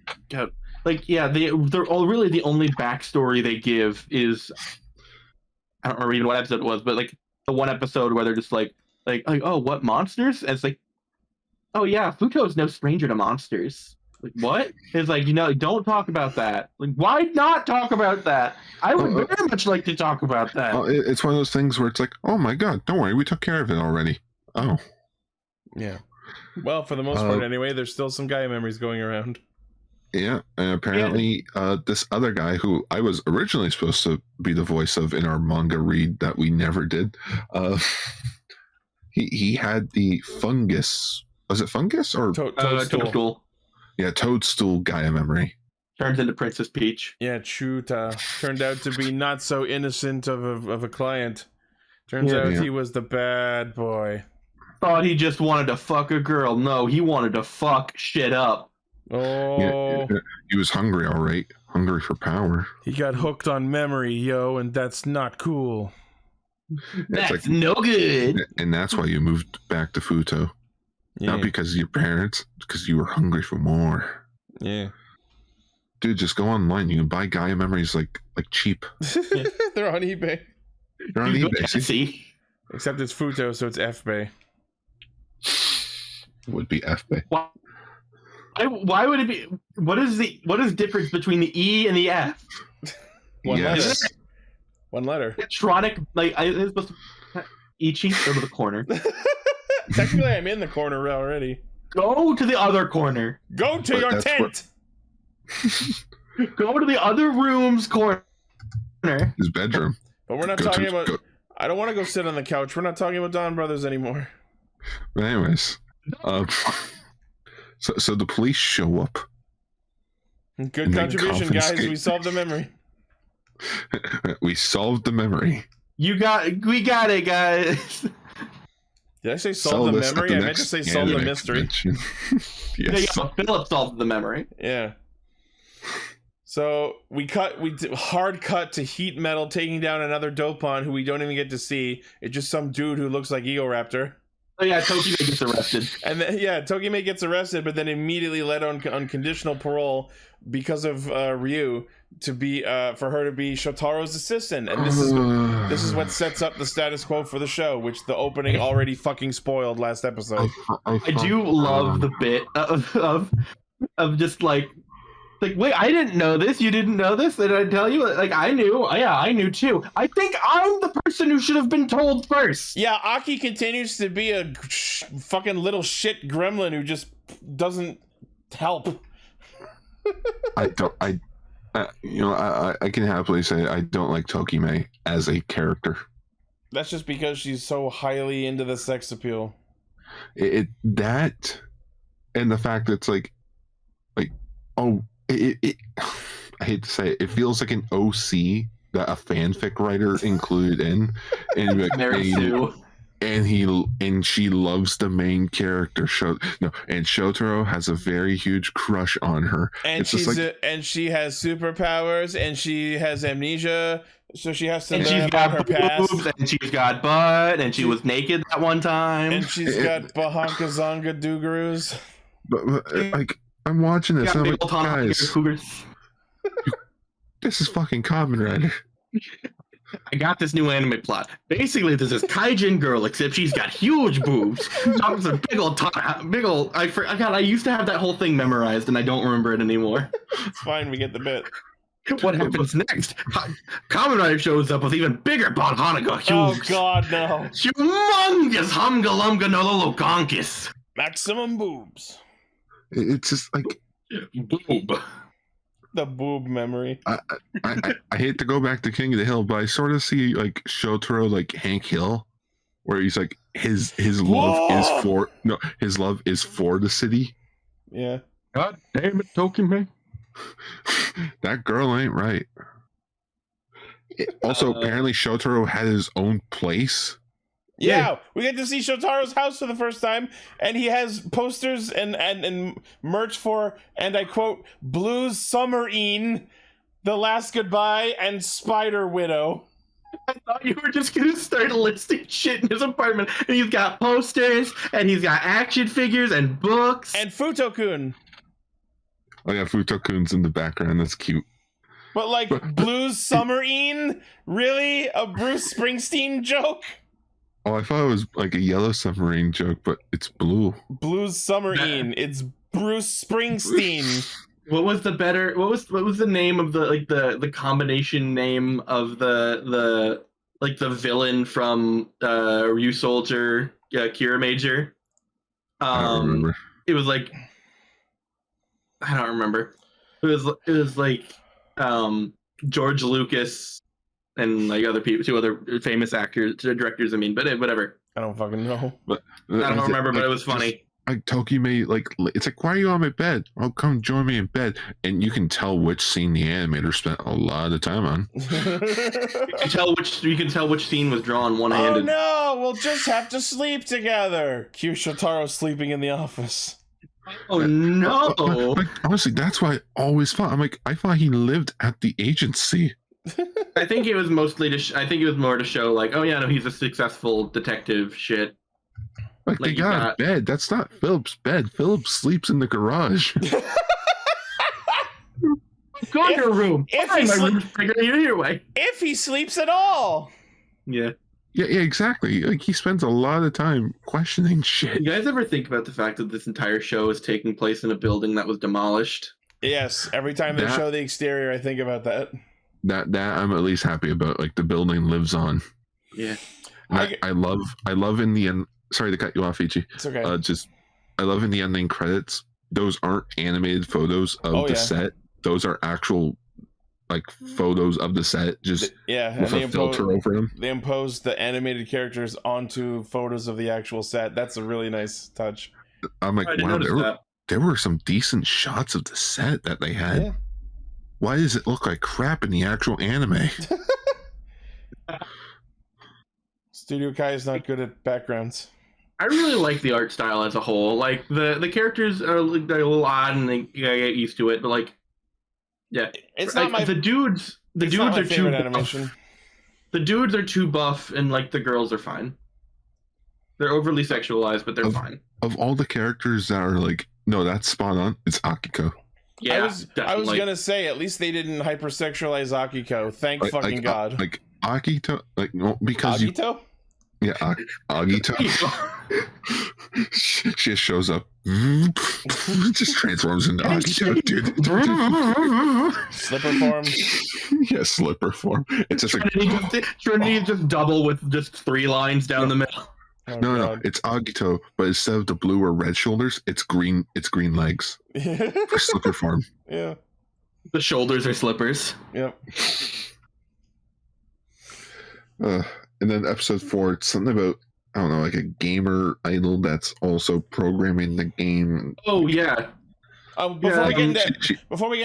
all really the only backstory they give is, I don't remember even what episode it was, but like the one episode where they're just like oh, what monsters? And it's like, oh yeah, Fuuto is no stranger to monsters. Like, what? It's like, don't talk about that. Like, why not talk about that? I would very much like to talk about that. It's one of those things where it's like, oh my god, don't worry, we took care of it already. Oh. Yeah. Well, for the most part anyway, there's still some Gaia memories going around. Yeah, and apparently this other guy who I was originally supposed to be the voice of in our manga read that we never did, he had the fungus. Was it fungus or toadstool? Yeah, toadstool Gaia memory. Turns into Princess Peach. Yeah, Chuta turned out to be not so innocent of a client. Turns out he was the bad boy. Thought he just wanted to fuck a girl. No, he wanted to fuck shit up. Oh. Yeah, he was hungry, all right. Hungry for power. He got hooked on memory, yo, and that's not cool. That's like, no good. And that's why you moved back to Fuuto. Yeah. Not because of your parents, because you were hungry for more. Yeah. Dude, just go online. You can buy Gaia memories like cheap. They're on eBay. They're on eBay. See? Except it's Fuuto, so it's FBay. Would be FBay. Why would it be? What is the difference between the E and the F? One letter. One letter. Electronic, it's supposed to Ichi, go to the corner. Technically, I'm in the corner already. Go to the other corner. Go to your tent. Go to the other room's corner. His bedroom. But we're not talking about. I don't want to go sit on the couch. We're not talking about Donbrothers anymore. But anyways, so the police show up. Good contribution, guys. We solved the memory. We solved the memory. We got it, guys. Did I say solve the memory? I meant to say solve the mystery. Yes. Yeah, Philip solved the memory. Yeah. So we hard cut to Heat Metal taking down another Dopon who we don't even get to see. It's just some dude who looks like Ego Raptor. Oh yeah, Tokime gets arrested. And then, Tokime gets arrested, but then immediately let on conditional parole because of Ryu to be for her to be Shotaro's assistant. And this is what sets up the status quo for the show, which the opening already fucking spoiled last episode. I do love the bit of just like, wait, I didn't know this. You didn't know this? Did I tell you? Like, I knew. Yeah, I knew too. I think I'm the person who should have been told first. Yeah, Aki continues to be a fucking little shit gremlin who just doesn't help. I can happily say I don't like Tokime as a character. That's just because she's so highly into the sex appeal. That and the fact that it's like oh. It I hate to say it feels like an OC that a fanfic writer included in, and like, she loves the main character. And Shotaro has a very huge crush on her, and and she has superpowers, and she has amnesia, so she has to learn about her past. And she's got butt, and she was naked that one time, and she's got Bahanka Zonga Doogaroos. But like. I'm watching this, and I'm like, guys, this is fucking Kamen Rider. I got this new anime plot. Basically, this is Kaijin girl, except she's got huge boobs. Big old. I used to have that whole thing memorized, and I don't remember it anymore. It's fine, we get the bit. What happens next? Kamen Rider shows up with even bigger Hanukkah. Oh god, no. Humongous Humgalumga Nololokonkis. Maximum boobs. It's just like boob. The boob memory. I hate to go back to King of the Hill, but I sort of see like Shotaro like Hank Hill, where he's like his love is for the city. Yeah. God damn it, Tokime. That girl ain't right. Also, apparently Shotaro had his own place. Yeah, we get to see Shotaro's house for the first time, and he has posters and merch for, and I quote, Blues Summerine, The Last Goodbye, and Spider Widow. I thought you were just going to start listing shit in his apartment, and he's got posters, and he's got action figures, and books. And Fuuto-kun. Oh yeah, Fuuto-kun's in the background, that's cute. But like, Blues Summerine? Really? A Bruce Springsteen joke? Oh, I thought it was like a Yellow Submarine joke, but it's blue. Blues Summerine. It's Bruce Springsteen. What was the name of the combination name of the villain from Ryu Soldier, Kira Major? I don't remember. It was like, I don't remember. It was like George Lucas and like other people, 2 other famous actors, directors. I mean, but whatever. I don't fucking know. But I don't remember, but it was funny. Like Tokime, like it's like, why are you on my bed? Oh, come join me in bed, and you can tell which scene the animator spent a lot of time on. You can tell which scene was drawn one-handed. Oh no, we'll just have to sleep together. Cue Shotaro sleeping in the office. Oh no! Like, honestly, that's why I always thought. I'm like, I thought he lived at the agency. I think it was mostly I think it was more to show, like, oh yeah, no, he's a successful detective. Shit. Like they got a bed. That's not Philip's bed. Philip sleeps in the garage. Go to your room. If my room's bigger your way. If he sleeps at all. Yeah. Yeah, exactly. Like he spends a lot of time questioning shit. You guys ever think about the fact that this entire show is taking place in a building that was demolished? Yes. Every time they show the exterior, I think about that. That I'm at least happy about. Like the building lives on. Yeah. I love in the end. Sorry to cut you off, Ichi. It's okay. I love in the ending credits. Those aren't animated photos of the set. Those are actual like photos of the set, just with a filter over them. They imposed the animated characters onto photos of the actual set. That's a really nice touch. I'm like, wow, there were some decent shots of the set that they had. Yeah. Why does it look like crap in the actual anime? Studio Kai is not good at backgrounds. I really like the art style as a whole. Like the characters are like, they're a little odd, and you gotta get used to it. But like, yeah, it's not my the dudes. The dudes are too animation. Buff. The dudes are too buff, and like the girls are fine. They're overly sexualized, but they're fine. Of all the characters that are like, no, that's spot on. It's Akiko. Yeah, I was gonna say at least they didn't hypersexualize Akiko. Thank fucking God. Like Akito, like no, because Agito? Yeah, Agito. She just shows up, just transforms into Agito, dude. Slipper form. Yeah, slipper form. It's just Trinity just double with just 3 lines down the middle. Oh, no, it's Agito, but instead of the blue or red shoulders, it's green. It's green legs for slipper form. Yeah, the shoulders are slippers. Yep. And then episode 4, it's something about, I don't know, like a gamer idol that's also programming the game. Oh yeah. Before we get into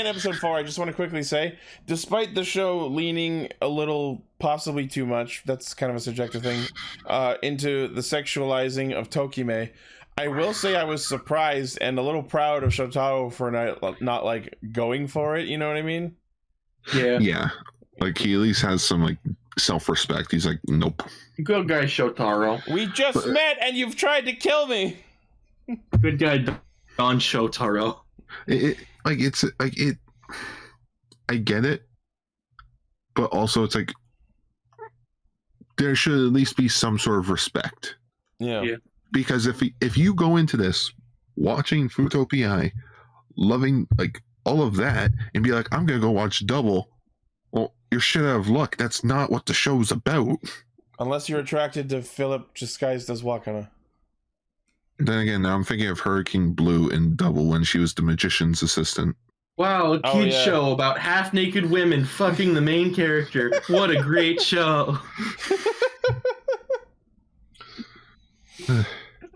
episode 4, I just want to quickly say, despite the show leaning a little, possibly too much, that's kind of a subjective thing, into the sexualizing of Tokime, I will say I was surprised and a little proud of Shotaro for not like going for it. You know what I mean? Yeah. Like he at least has some like self-respect. He's like, nope. Good guy, Shotaro. We just met and you've tried to kill me. Good guy, Don Shotaro. I get it, but also it's like there should at least be some sort of respect. Yeah. Because if you go into this watching Fuuto PI, loving like all of that, and be like, I'm gonna go watch Double, well, you're shit out of luck. That's not what the show's about. Unless you're attracted to Philip disguised as Wakana. Then again, now I'm thinking of Hurricane Blue in Double when she was the magician's assistant. Wow, a kid show about half-naked women fucking the main character. What a great show.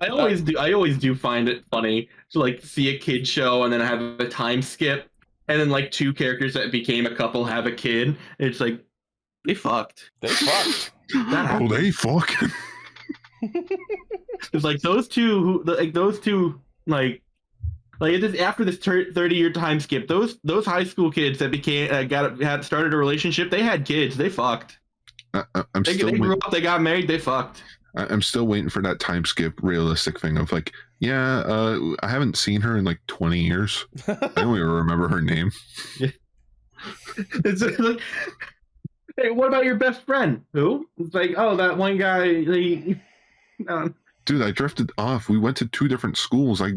I always do find it funny to like see a kid show and then have a time skip and then like two characters that became a couple have a kid. It's like they fucked. They fucked. Oh, they fucking. It's like those two, like after this 30-year time skip, those high school kids that had started a relationship, they had kids. They fucked. They grew up. They got married. They fucked. I'm still waiting for that time skip realistic thing of like, I haven't seen her in like 20 years. I don't even remember her name. It's like, hey, what about your best friend? Who? It's like, oh, that one guy. Dude, I drifted off. We went to 2 different schools. I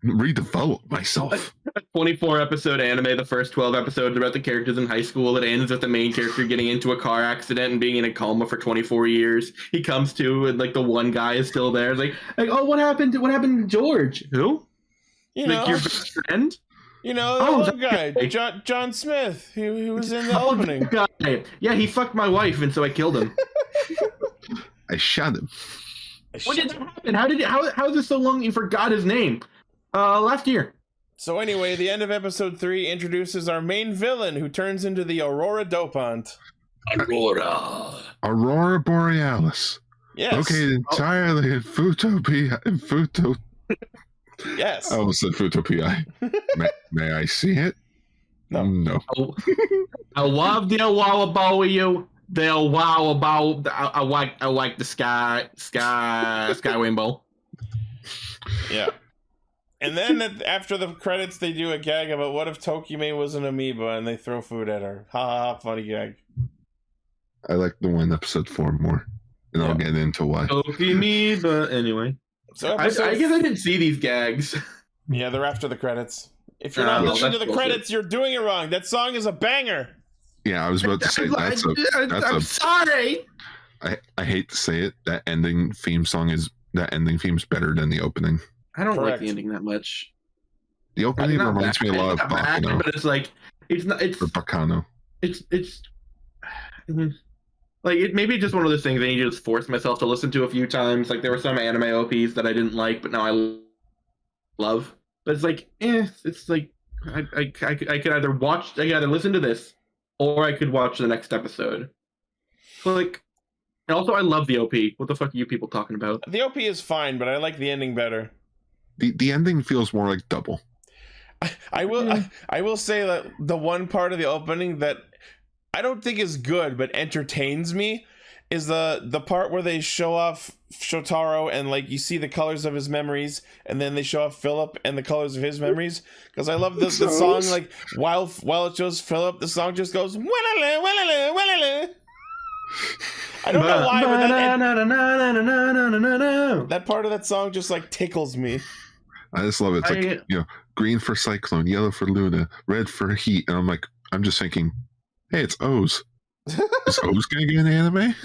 redeveloped myself. A 24-episode anime. The first 12 episodes about the characters in high school. It ends with the main character getting into a car accident and being in a coma for 24 years. He comes to, and like the one guy is still there. It's like, oh, what happened to George? Who? You like know, your best friend? You know, the little guy, John Smith, who was in the opening. Guy. Yeah, he fucked my wife, and so I killed him. I shot him. When did that happen? How is this so long you forgot his name? Last year. So anyway, the end of episode 3 introduces our main villain, who turns into the Aurora Dopant. Aurora Borealis. Yes. Located entirely in Fuuto PI. Yes. I almost said Fuuto PI. May I see it? No. I love the wow about you. They'll wow about. I like the sky rainbow. Yeah. And then after the credits, they do a gag about what if Tokime was an amoeba and they throw food at her. Ha ha, funny gag. I like the one episode 4 more, and I'll get into why. Tokime, but anyway. So I guess I didn't see these gags. Yeah, they're after the credits. If you're not listening to the credits, you're doing it wrong. That song is a banger. Yeah, I was about to say I'm sorry. I hate to say it. That ending theme's better than the opening. I don't like the ending that much. The opening reminds me a lot of Bacano. But it's like it's not. It's or Bacano. It's like maybe just one of those things I need to just force myself to listen to a few times. Like there were some anime OPs that I didn't like, but now I love. But it's like, it's like I could either listen to this, or I could watch the next episode. So like, and also I love the OP. What the fuck are you people talking about? The OP is fine, but I like the ending better. The ending feels more like double. I will say that the one part of the opening that I don't think is good but entertains me is the part where they show off Shotaro and like you see the colors of his memories, and then they show off Philip and the colors of his memories, because I love the song. Like while it shows Philip, the song just goes "Wallala, wallala, wallala." I don't know why, but that part of that song just like tickles me. I just love it. It's like, green for Cyclone, yellow for Luna, red for Heat, and I'm just thinking, hey, it's O's. Is O's gonna get an anime?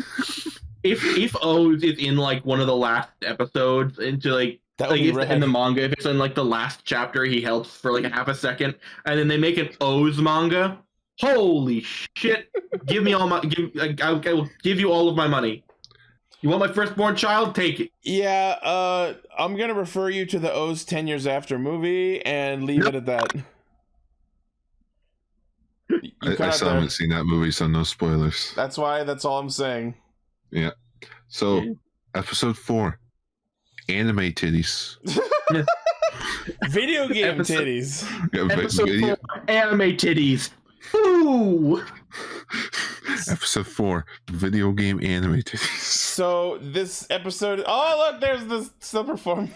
If O's is in like one of the last episodes into like in the manga, if it's in like the last chapter, he helps for like a half a second, and then they make an O's manga. Holy shit! Give me all my I will give you all of my money. You want my firstborn child? Take it. Yeah, I'm gonna refer you to the O's 10 Years After movie and leave it at that. I still haven't seen that movie, so no spoilers. That's why. That's all I'm saying. Yeah. So, episode 4, anime titties. Video game titties. Episode 4, anime titties. Ooh. Episode 4, video game anime titties. So this episode. Oh look, there's the performance.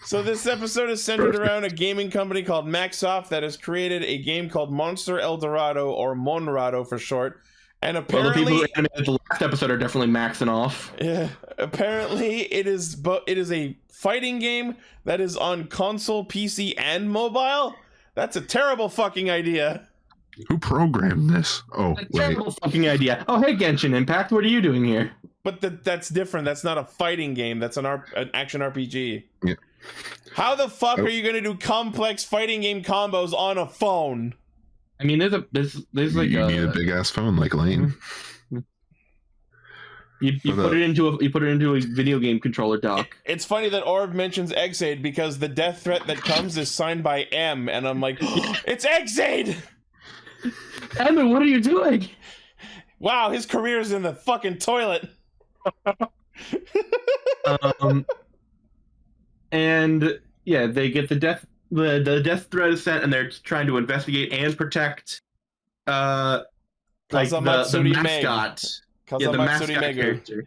So this episode is centered around a gaming company called Maxsoft that has created a game called Monster El Dorado, or Monrado for short. And apparently, the people who animated the last episode are definitely maxing off. Yeah, apparently it is a fighting game that is on console, PC, and mobile. That's a terrible fucking idea. Who programmed this? Oh, wait. Terrible fucking idea. Oh, hey, Genshin Impact, what are you doing here? But that's different. That's not a fighting game. That's an action RPG. Yeah. How the fuck are you gonna do complex fighting game combos on a phone? I mean, there's like you need a big ass phone like Lane. You put it into a video game controller dock. It's funny that Orb mentions Eggsaid because the death threat that comes is signed by M, and I'm like, it's Eggsaid! Evan, what are you doing? Wow, his career's in the fucking toilet. And yeah, they get the death threat is sent, and they're trying to investigate and protect like the mascot. Yeah, the mascot character.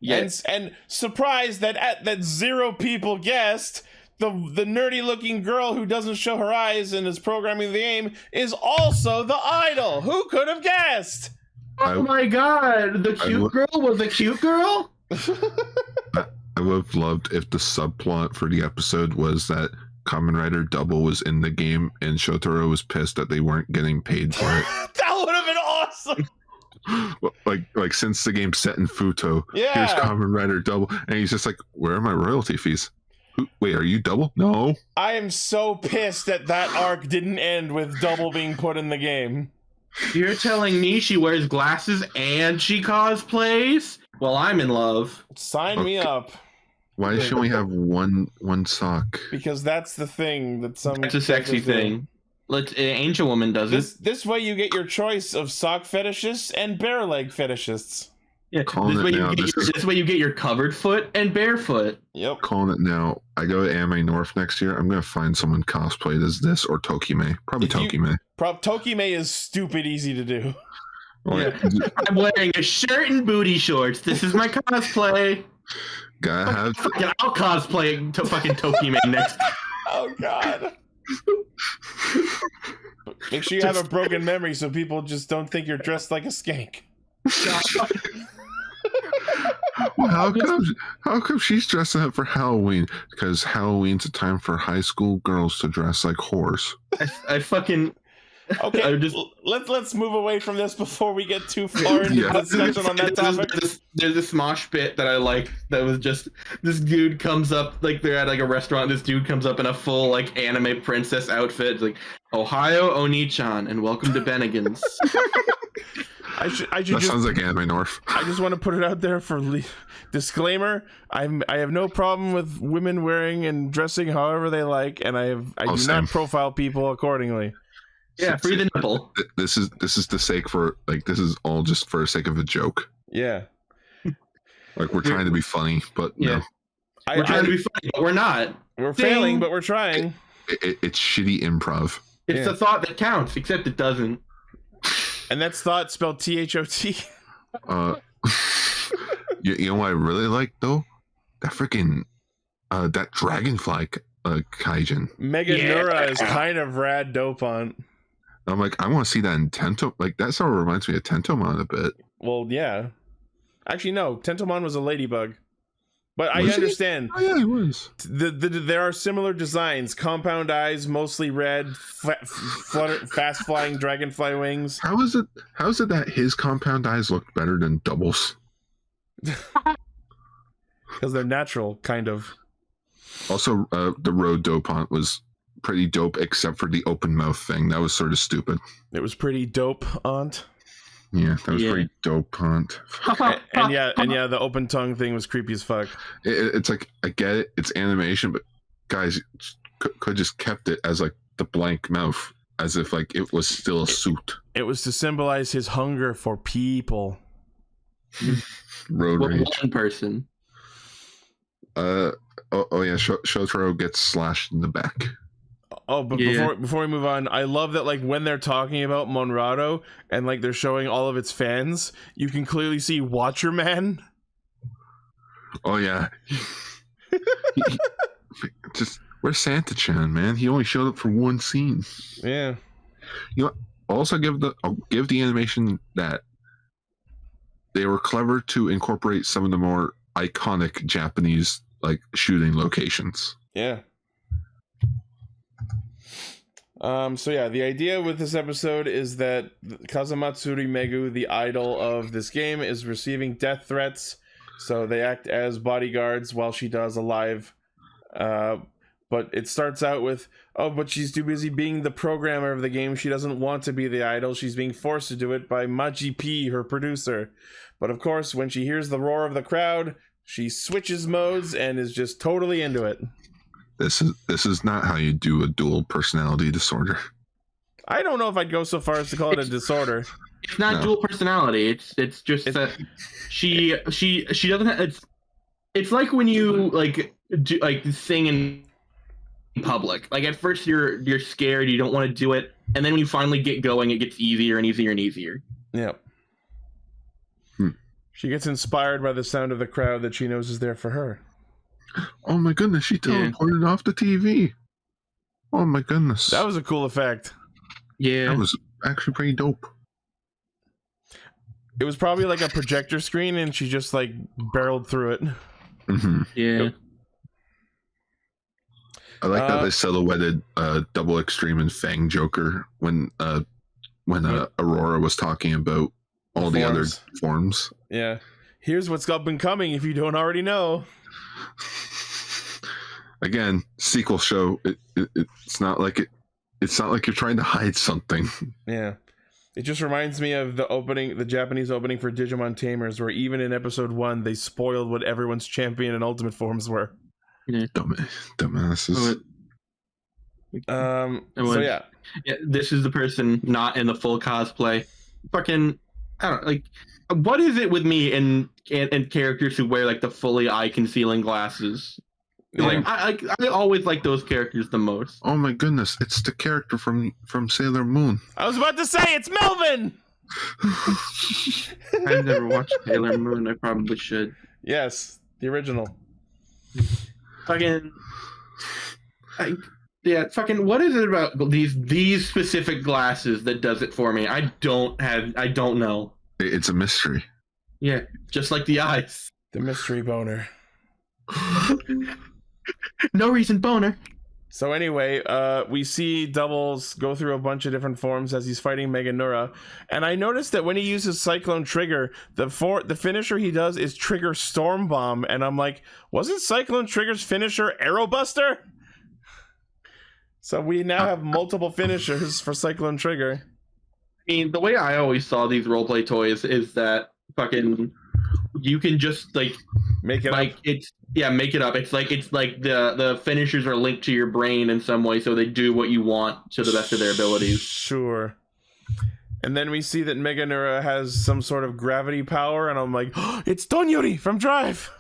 Yes. And surprised that 0 people guessed the nerdy looking girl who doesn't show her eyes and is programming the game is also the idol. Who could have guessed? Oh my god, the cute girl was a cute girl? I would have loved if the subplot for the episode was that Kamen Rider Double was in the game and Shotaro was pissed that they weren't getting paid for it. That would have been awesome. Like since the game's set in Fuuto, yeah. Here's Kamen Rider Double, and he's just like, where are my royalty fees? Wait, are you Double? No. I am so pissed that arc didn't end with Double being put in the game. You're telling me she wears glasses and she cosplays? Well, I'm in love. Sign me up. Why does she only have one sock? Because that's the thing that some. That's a sexy thing. Angel Woman does it. This way you get your choice of sock fetishists and bare leg fetishists. Yeah, this way you get your covered foot and barefoot. Yep. Calling it now. I go to Anime North next year. I'm gonna find someone cosplayed as this or Tokime. Probably Tokime. Tokime is stupid easy to do. Yeah. I'm wearing a shirt and booty shorts. This is my cosplay. Gotta have. I'll cosplay fucking Tokime next. Oh god. Make sure you have a broken memory so people just don't think you're dressed like a skank. Well, how come she's dressing up for Halloween? Because Halloween's a time for high school girls to dress like whores. I fucking. Okay, let's move away from this before we get too far into discussion on that topic. There's this mosh pit that I like that was just this dude comes up, like they're at like a restaurant, this dude comes up in a full like anime princess outfit. It's like, Ohio Oni-chan and welcome to Bennigan's. That sounds like Anime North. I just want to put it out there for disclaimer. I have no problem with women wearing and dressing however they like, and I do not profile people accordingly. Yeah, free the nipple. This is the sake for this is all just for the sake of a joke. Yeah. Like we're trying to be funny, but yeah. No. We're trying to be funny, but we're not. We're failing, but we're trying. It's shitty improv. It's the thought that counts, except it doesn't. And that's thought spelled THOT. You know what I really like though? That freaking that dragonfly kaijin. Mega Nura is kind of rad dopant. I'm like, I want to see that in Tento. Like that sort of reminds me of Tentomon a bit. Well, yeah. Actually, no. Tentomon was a ladybug. But I understand. Oh yeah, he was. There are similar designs. Compound eyes, mostly red, fast flying dragonfly wings. How is it that his compound eyes look better than Double's? Because they're natural, kind of. Also, the road dopant was pretty dope, except for the open mouth thing. That was sort of stupid. It was pretty dope, aunt. Yeah, that was pretty dope, aunt. and yeah, the open tongue thing was creepy as fuck. It's like, I get it, it's animation, but guys could just kept it as like the blank mouth, as if like it was still a suit. It was to symbolize his hunger for people. Road rage. One person. Oh yeah, Shotaro gets slashed in the back. Oh, but before we move on, I love that like when they're talking about Monrado and like they're showing all of its fans, you can clearly see Watcherman. Oh yeah. Just where's Santa-chan, man? He only showed up for one scene. Yeah. You know, also I'll give the animation that they were clever to incorporate some of the more iconic Japanese like shooting locations. Yeah. So yeah, the idea with this episode is that Kazamatsuri Megu, the idol of this game, is receiving death threats. So they act as bodyguards while she does a live But it starts out with, oh, but she's too busy being the programmer of the game. She doesn't want to be the idol. She's being forced to do it by Maji P, her producer. But of course, when she hears the roar of the crowd, she switches modes and is just totally into it. This is not how you do a dual personality disorder. I don't know if I'd go so far as to call it a disorder. It's not dual personality. It's just that she doesn't have, it's like when you sing in public. Like at first you're scared, you don't want to do it, and then when you finally get going, it gets easier and easier and easier. Yep. She gets inspired by the sound of the crowd that she knows is there for her. Oh my goodness, she teleported off the TV. Oh my goodness. That was a cool effect. Yeah. That was actually pretty dope. It was probably like a projector screen and she just like barreled through it. Mm-hmm. Yeah. Yep. I like that they silhouetted Double Extreme and Fang Joker when Aurora was talking about all the other forms. Yeah. Here's what's up and coming if you don't already know. Again, sequel show. It's not like it's not like you're trying to hide something. Yeah. It just reminds me of the Japanese opening for Digimon Tamers, where even in episode 1 they spoiled what everyone's champion and ultimate forms were. Yeah. Dumbasses. So yeah. This is the person not in the full cosplay. Fucking, I don't like. What is it with me and characters who wear like the fully eye concealing glasses? Yeah. Like I always like those characters the most. Oh my goodness, it's the character from Sailor Moon. I was about to say it's Melvin. I've never watched Sailor Moon. I probably should. Yes, the original. Fucking. Fucking. What is it about these specific glasses that does it for me? I don't know. It's a mystery. Yeah, just like the eyes. The mystery boner. No reason boner. So anyway, we see Doubles go through a bunch of different forms as he's fighting Meganura, and I noticed that when he uses Cyclone Trigger, the finisher he does is Trigger Storm Bomb, and I'm like, wasn't Cyclone Trigger's finisher Arrow Buster? So we now have multiple finishers for Cyclone Trigger. I mean, the way I always saw these roleplay toys is that fucking you can just like make it like up. Make it up. It's like the finishers are linked to your brain in some way, so they do what you want to the best of their abilities. Sure. And then we see that Meganura has some sort of gravity power, and I'm like, oh, it's Donyuri from Drive.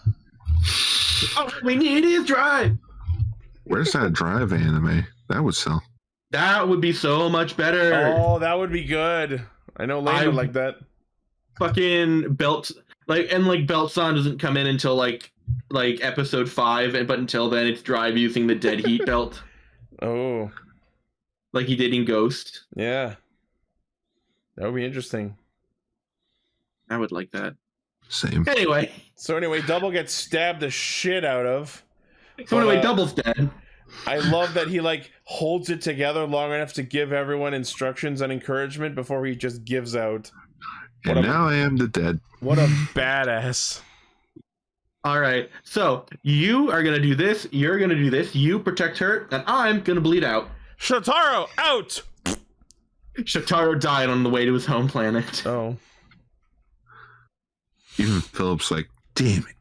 All we need is Drive. Where's that Drive anime? That would sell. That would be so much better. Oh, that would be good. I know Lane would like that. Fucking Belt Son doesn't come in until like episode 5, but until then it's Drive using the Dead Heat belt. Oh. Like he did in Ghost. Yeah. That would be interesting. I would like that. Same. Anyway. So Double gets stabbed the shit out of. So anyway, Double's dead. I love that he like holds it together long enough to give everyone instructions and encouragement before he just gives out. And now I am the dead. What a badass. All right, so you are gonna do this, you're gonna do this, you protect her, and I'm gonna bleed out. Shotaro, out! Shotaro died on the way to his home planet. Oh. Even Philip's like, damn it.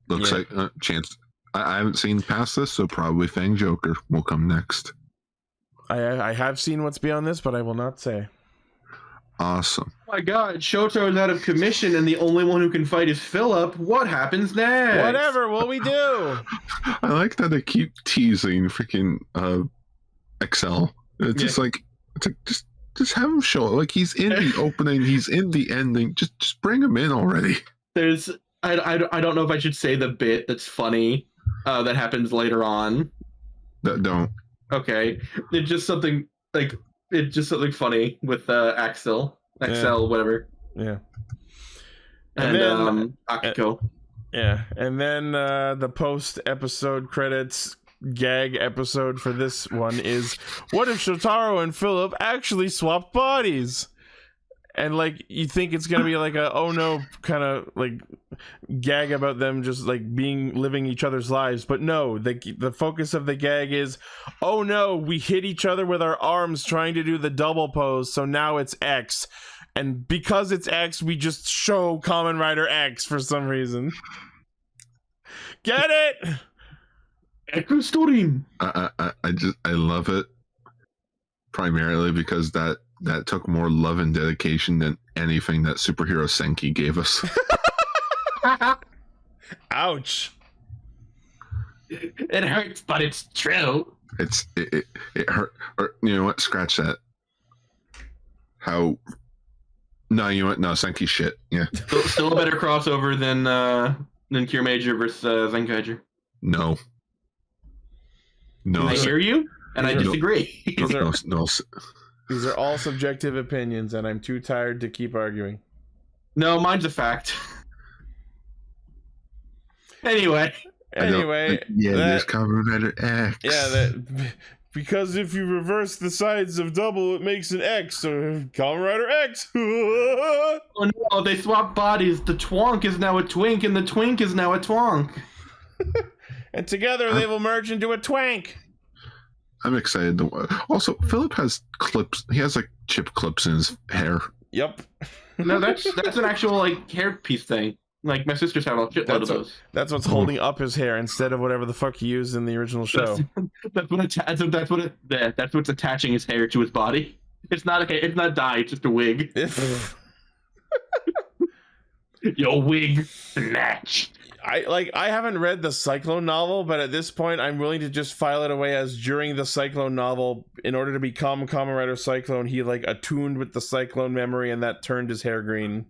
Looks like chance. I haven't seen past this, so probably Fang Joker will come next. I have seen what's beyond this, but I will not say. Awesome. Oh my god, Shoto's out of commission and the only one who can fight is Philip. What happens next? Whatever will we do? I like that they keep teasing freaking Excel. It's just like just have him show it. Like he's in the opening, he's in the ending. Just bring him in already. There's I don't know if I should say the bit that's funny that happens later on. Don't. Okay. It's just something funny with Axel, whatever. Yeah. And then, Akiko. And then the post-episode credits gag episode for this one is, what if Shotaro and Philip actually swapped bodies? And like you think it's gonna be like a oh no kind of like gag about them just like living each other's lives, but no, the focus of the gag is oh no, we hit each other with our arms trying to do the double pose, so now it's X, and because it's X, we just show Kamen Rider X for some reason. Get it? I love it primarily because that took more love and dedication than anything that Superhero Senki gave us. Ouch. It hurts, but it's true. It hurt. Or you know what? Scratch that. How? No, you know what? No, Senki shit. Yeah. Still a better crossover than Cure Major versus Zenkaiger. No. I hear you, and I disagree. No. These are all subjective opinions, and I'm too tired to keep arguing. No, mine's a fact. Anyway, there's Kamen Rider X. Yeah, because if you reverse the sides of double, it makes an X. So Kamen Rider X. Oh no, they swap bodies. The twonk is now a twink, and the twink is now a twonk. And together they will merge into a twank. I'm excited. Also, Philip has clips. He has like chip clips in his hair. Yep. No, that's an actual like hair piece thing. Like my sisters have a shitload of those. That's what's holding up his hair instead of whatever the fuck he used in the original show. That's what's attaching his hair to his body. It's not dye. It's just a wig. Your wig snatched. I haven't read the Cyclone novel, but at this point I'm willing to just file it away as during the Cyclone novel, in order to become Kamen Rider Cyclone, he like attuned with the Cyclone memory and that turned his hair green.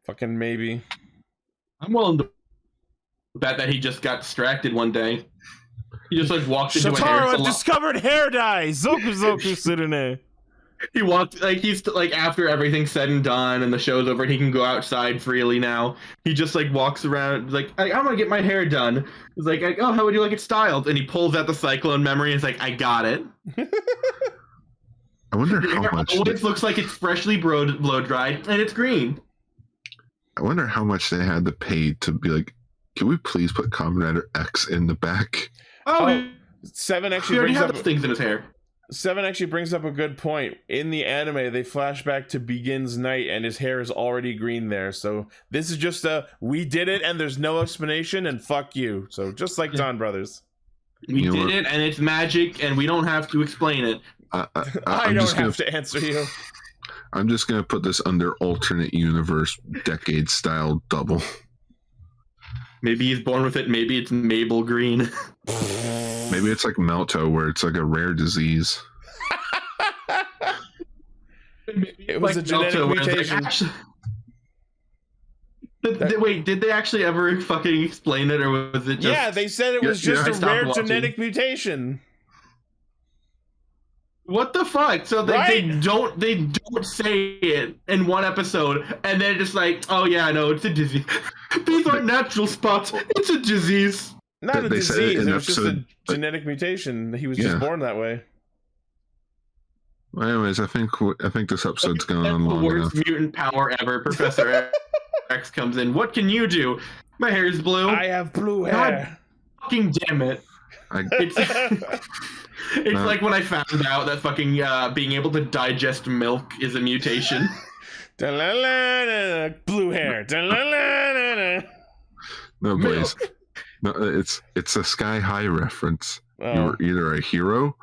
Fucking maybe. I'm willing to bet that he just got distracted one day. He just like walked into a hair salon. I've discovered hair dye! Zoku Surune. He walked, like, he's, like, after everything's said and done and the show's over, he can go outside freely now. He just, like, walks around, like, I'm gonna get my hair done. He's like, oh, how would you like it styled? And he pulls out the Cyclone memory and is like, I got it. I wonder how much... It looks like it's freshly blow-dried, and it's green. I wonder how much they had to pay to be like, can we please put Kamen Rider X in the back? Oh, Seven actually brings up things in his hair. Seven actually brings up a good point. In the anime, they flash back to Begin's night, and his hair is already green there. So this is just we did it, and there's no explanation, and fuck you. So just like Donbrothers. We did it, and it's magic, and we don't have to explain it. I don't have to answer you. I'm just going to put this under alternate universe decade style double. Maybe he's born with it. Maybe it's Mabel Green. Maybe it's like Melto, where it's like a rare disease. It was like a genetic mutation. Wait, did they actually ever fucking explain it, or was it just... Yeah, they said it was just a rare genetic mutation. What the fuck? So they don't say it in one episode, and then just like, oh yeah, no, it's a disease. These aren't natural spots. It's a disease. Not a disease. It was just a genetic mutation. He was just born that way. Well, anyways, I think this episode's going on long enough. The worst mutant power ever. Professor X comes in. What can you do? My hair is blue. I have blue hair. God fucking damn it! It's like when I found out that fucking being able to digest milk is a mutation. Blue hair. No, boys. No, it's a Sky High reference. Oh. You were either a hero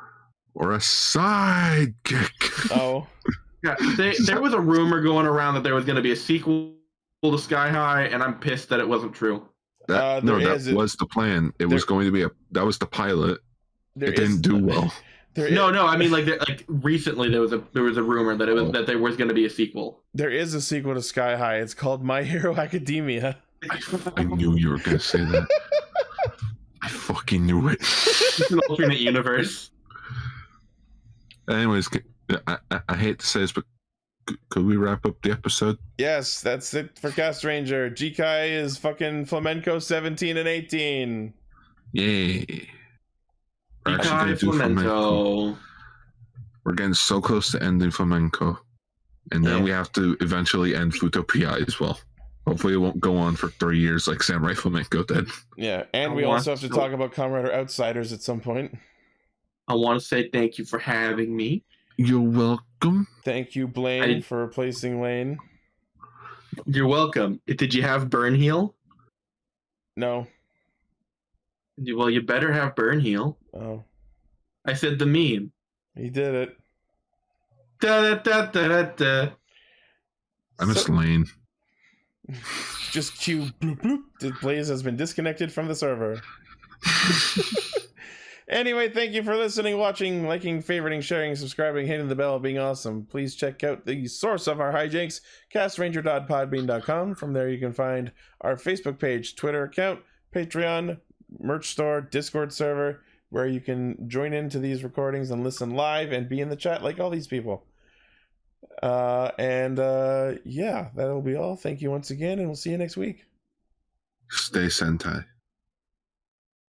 or a sidekick. Oh. Yeah, there was a rumor going around that there was going to be a sequel to Sky High, and I'm pissed that it wasn't true. That was the plan. It was going to be that was the pilot. It didn't do well. No. I mean, like recently there was a rumor that that there was going to be a sequel. There is a sequel to Sky High. It's called My Hero Academia. I knew you were going to say that. I fucking knew it. It's an alternate universe. Anyways, I hate to say this, but could we wrap up the episode? Yes, that's it for Castranger. Jikai is fucking Flamenco 17 and 18. Yay. Jikai Flamenco. We're getting so close to ending Flamenco. And then we have to eventually end Fuuto PI as well. Hopefully it won't go on for 3 years like Samurai Flamenco did. Yeah, and we also have to talk about Kamen Rider Outsiders at some point. I want to say thank you for having me. You're welcome. Thank you, Blane, for replacing Lane. You're welcome. Did you have Burn Heal? No. Well, you better have Burn Heal. Oh. I said the meme. He did it. Da, da, da, da, da. I miss Lane. Just cue bloop bloop. Blaze has been disconnected from the server. Anyway, thank you for listening, watching, liking, favoriting, sharing, subscribing, hitting the bell, being awesome. Please check out the source of our hijinks, castranger.podbean.com. From there you can find our Facebook page, Twitter account, Patreon, merch store, Discord server, where you can join into these recordings and listen live and be in the chat like all these people. Yeah, that'll be all. Thank you once again, and we'll see you next week. Stay Sentai.